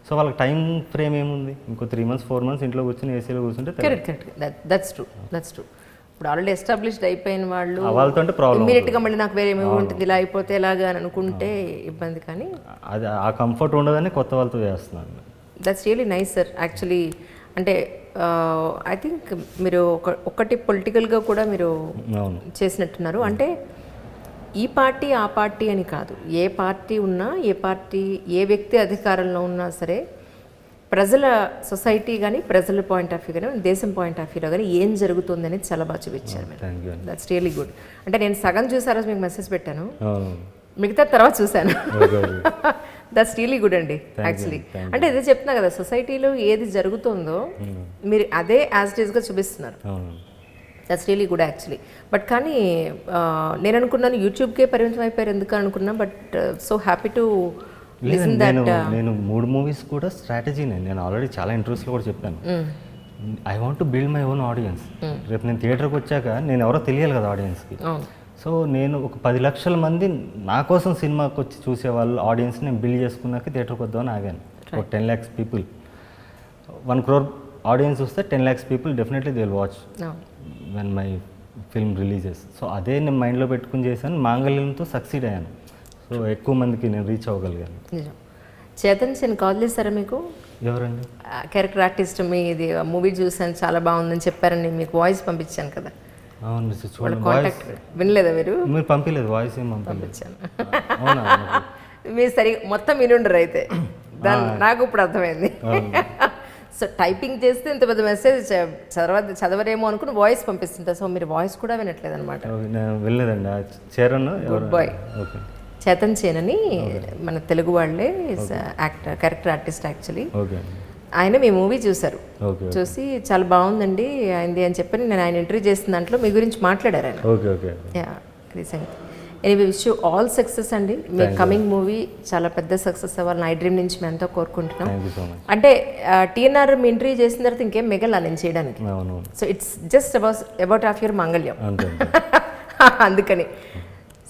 సో వాళ్ళకి టైం ఫ్రేమ్ ఏముంది, ఇంకో 3 months 4 months ఇంట్లో కూర్చొని ఏసీలో కూర్చుంటే. Correct, that's true. ఇప్పుడు ఆల్రెడీ ఎస్టాబ్లిష్డ్ అయిపోయిన వాళ్ళు వాళ్ళతో ప్రాబ్లం, ఇమీడియట్గా మళ్ళీ నాకు వేరే ఏమో ఉంటుంది, ఇలా అయిపోతే ఎలాగా అని అనుకుంటే ఇబ్బంది. కానీ అది ఆ కంఫర్ట్ ఉండదని కొత్త వాళ్ళతో చేస్తున్నాను. That's really nice sir. Actually అంటే ఐ థింక్ మీరు ఒకటి పొలిటికల్గా కూడా మీరు చేసినట్టున్నారు. అంటే ఈ పార్టీ ఆ పార్టీ అని కాదు, ఏ పార్టీ ఉన్నా, ఏ వ్యక్తి అధికారంలో ఉన్నా సరే ప్రజల సొసైటీ కానీ, ప్రజల పాయింట్ ఆఫ్ వ్యూ కానీ, దేశం పాయింట్ ఆఫ్ వ్యూలో కానీ ఏం జరుగుతుంది అనేది చాలా బాగా చూపించారు మీరు. That's really good. అంటే నేను సగం చూసారో మీకు మెసేజ్ పెట్టాను, మిగతా తర్వాత చూశాను. దట్స్ రియలీ గుడ్ అండి యాక్చువల్లీ. అంటే ఇదే చెప్తున్నా కదా, సొసైటీలో ఏది జరుగుతుందో మీరు అదే యాజ్ ఇట్ ఈస్గా చూపిస్తున్నారు. That's really good actually. But కానీ నేను అనుకున్నాను యూట్యూబ్కే పరిమితం అయిపోయారు ఎందుకు అనుకున్నా, but so happy to listen that. నేను 3 movies కూడా స్ట్రాటజీ నేను ఆల్రెడీ చాలా ఇంటర్వ్యూస్లో కూడా చెప్పాను. I want to build my own audience. రేపు నేను థియేటర్కి వచ్చాక నేను ఎవరో తెలియాలి కదా ఆడియన్స్కి. సో నేను ఒక 10 లక్షల మంది నా కోసం సినిమాకి వచ్చి చూసేవాళ్ళు ఆడియన్స్ నేను బిల్డ్ చేసుకున్నాక థియేటర్కి వద్దామని ఆగాను. ఒక 10 lakhs people, 1 crore ఆడియన్స్ వస్తే 10 lakhs people definitely they will watch when my film releases. So అదే నేను మైండ్లో పెట్టుకుని చేశాను, మాంగళ్యంతో సక్సీడ్ అయ్యాను. సో ఎక్కువ మందికి నేను రీచ్ అవ్వగలిగాను. చేతన్ సేన్ కాల్ చేస్తారా మీకు? ఎవరండి? Character artist. మీ ఇది మూవీ చూసాను చాలా బాగుందని చెప్పారండి, మీకు వాయిస్ పంపించాను కదా. అవును మిస్, చూడండి కాంటాక్ట్ వినలేదా మీరు? మీరు పంపించలేదు, వాయిస్ ఏం పంపించాను. అవునా? మీరు సరిగా మొత్తం వినుండరు అయితే, నాకు ఇప్పుడు అర్థమైంది. సో టైపింగ్ చేస్తే ఇంత పెద్ద మెసేజ్ చదవరేమో అనుకుని వాయిస్ పంపిస్తుంటా. సో మీరు వాయిస్ కూడా వినట్లేదు అనమాట. వెళ్ళలేదండి. చేరను. Goodbye. Okay. Chetan Sen అని మన తెలుగు వాళ్ళే యాక్టర్, క్యారెక్టర్ ఆర్టిస్ట్ యాక్చువల్లీ. ఆయన మీ మూవీ చూశారు, చూసి చాలా బాగుందండి అయింది అని చెప్పి నేను ఆయన ఇంటర్వ్యూ చేసిన దాంట్లో మీ గురించి మాట్లాడారు ఆయన. Recent. Anyway wish you all success అండి. మీ కమింగ్ మూవీ చాలా పెద్ద సక్సెస్ అవ్వాలని ఐ డ్రీమ్ నుంచి మేము ఎంతో కోరుకుంటున్నాం. అంటే టీఎన్ఆర్ మీ ఇంటర్వ్యూ చేసిన తర్వాత ఇంకేం మిగల నేను చేయడానికి. So it's just about of your మాంగళ్యం. అందుకని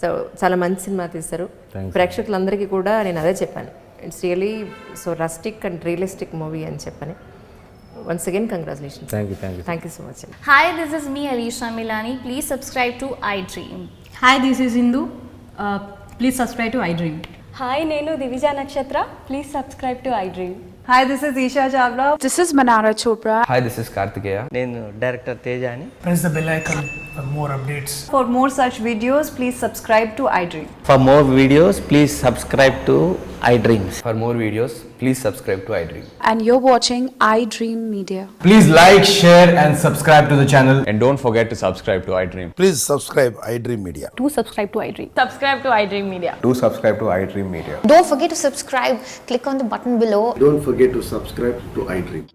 సో చాలా మంచి సినిమా తీశారు. ప్రేక్షకులందరికీ కూడా నేను అదే చెప్పాను, it's really so rustic and realistic movie అని చెప్పని. Once again, congratulations. Thank you so much. Hi, this is me, Alisha Milani. Please subscribe to iDream. Hi, this is Indu. Please subscribe to iDream. Hi, నేను దివిజ నక్షత్ర. Please subscribe to iDream. Hi, this is Isha Chavla. This is Manara Chopra. Hi, this is Kartikeya. నేను director Teja అని. Press the bell icon for more updates. For more such videos, please subscribe to iDream. For more videos, please subscribe to iDreams. For more videos, please subscribe to iDream. And you're watching iDream Media. Please like, share and subscribe to the channel. And don't forget to subscribe to iDream. Please subscribe iDream Media. Do subscribe to iDream. Subscribe to iDream Media. Do subscribe to iDream Media. Don't forget to subscribe. Click on the button below. Don't forget to subscribe to iDream.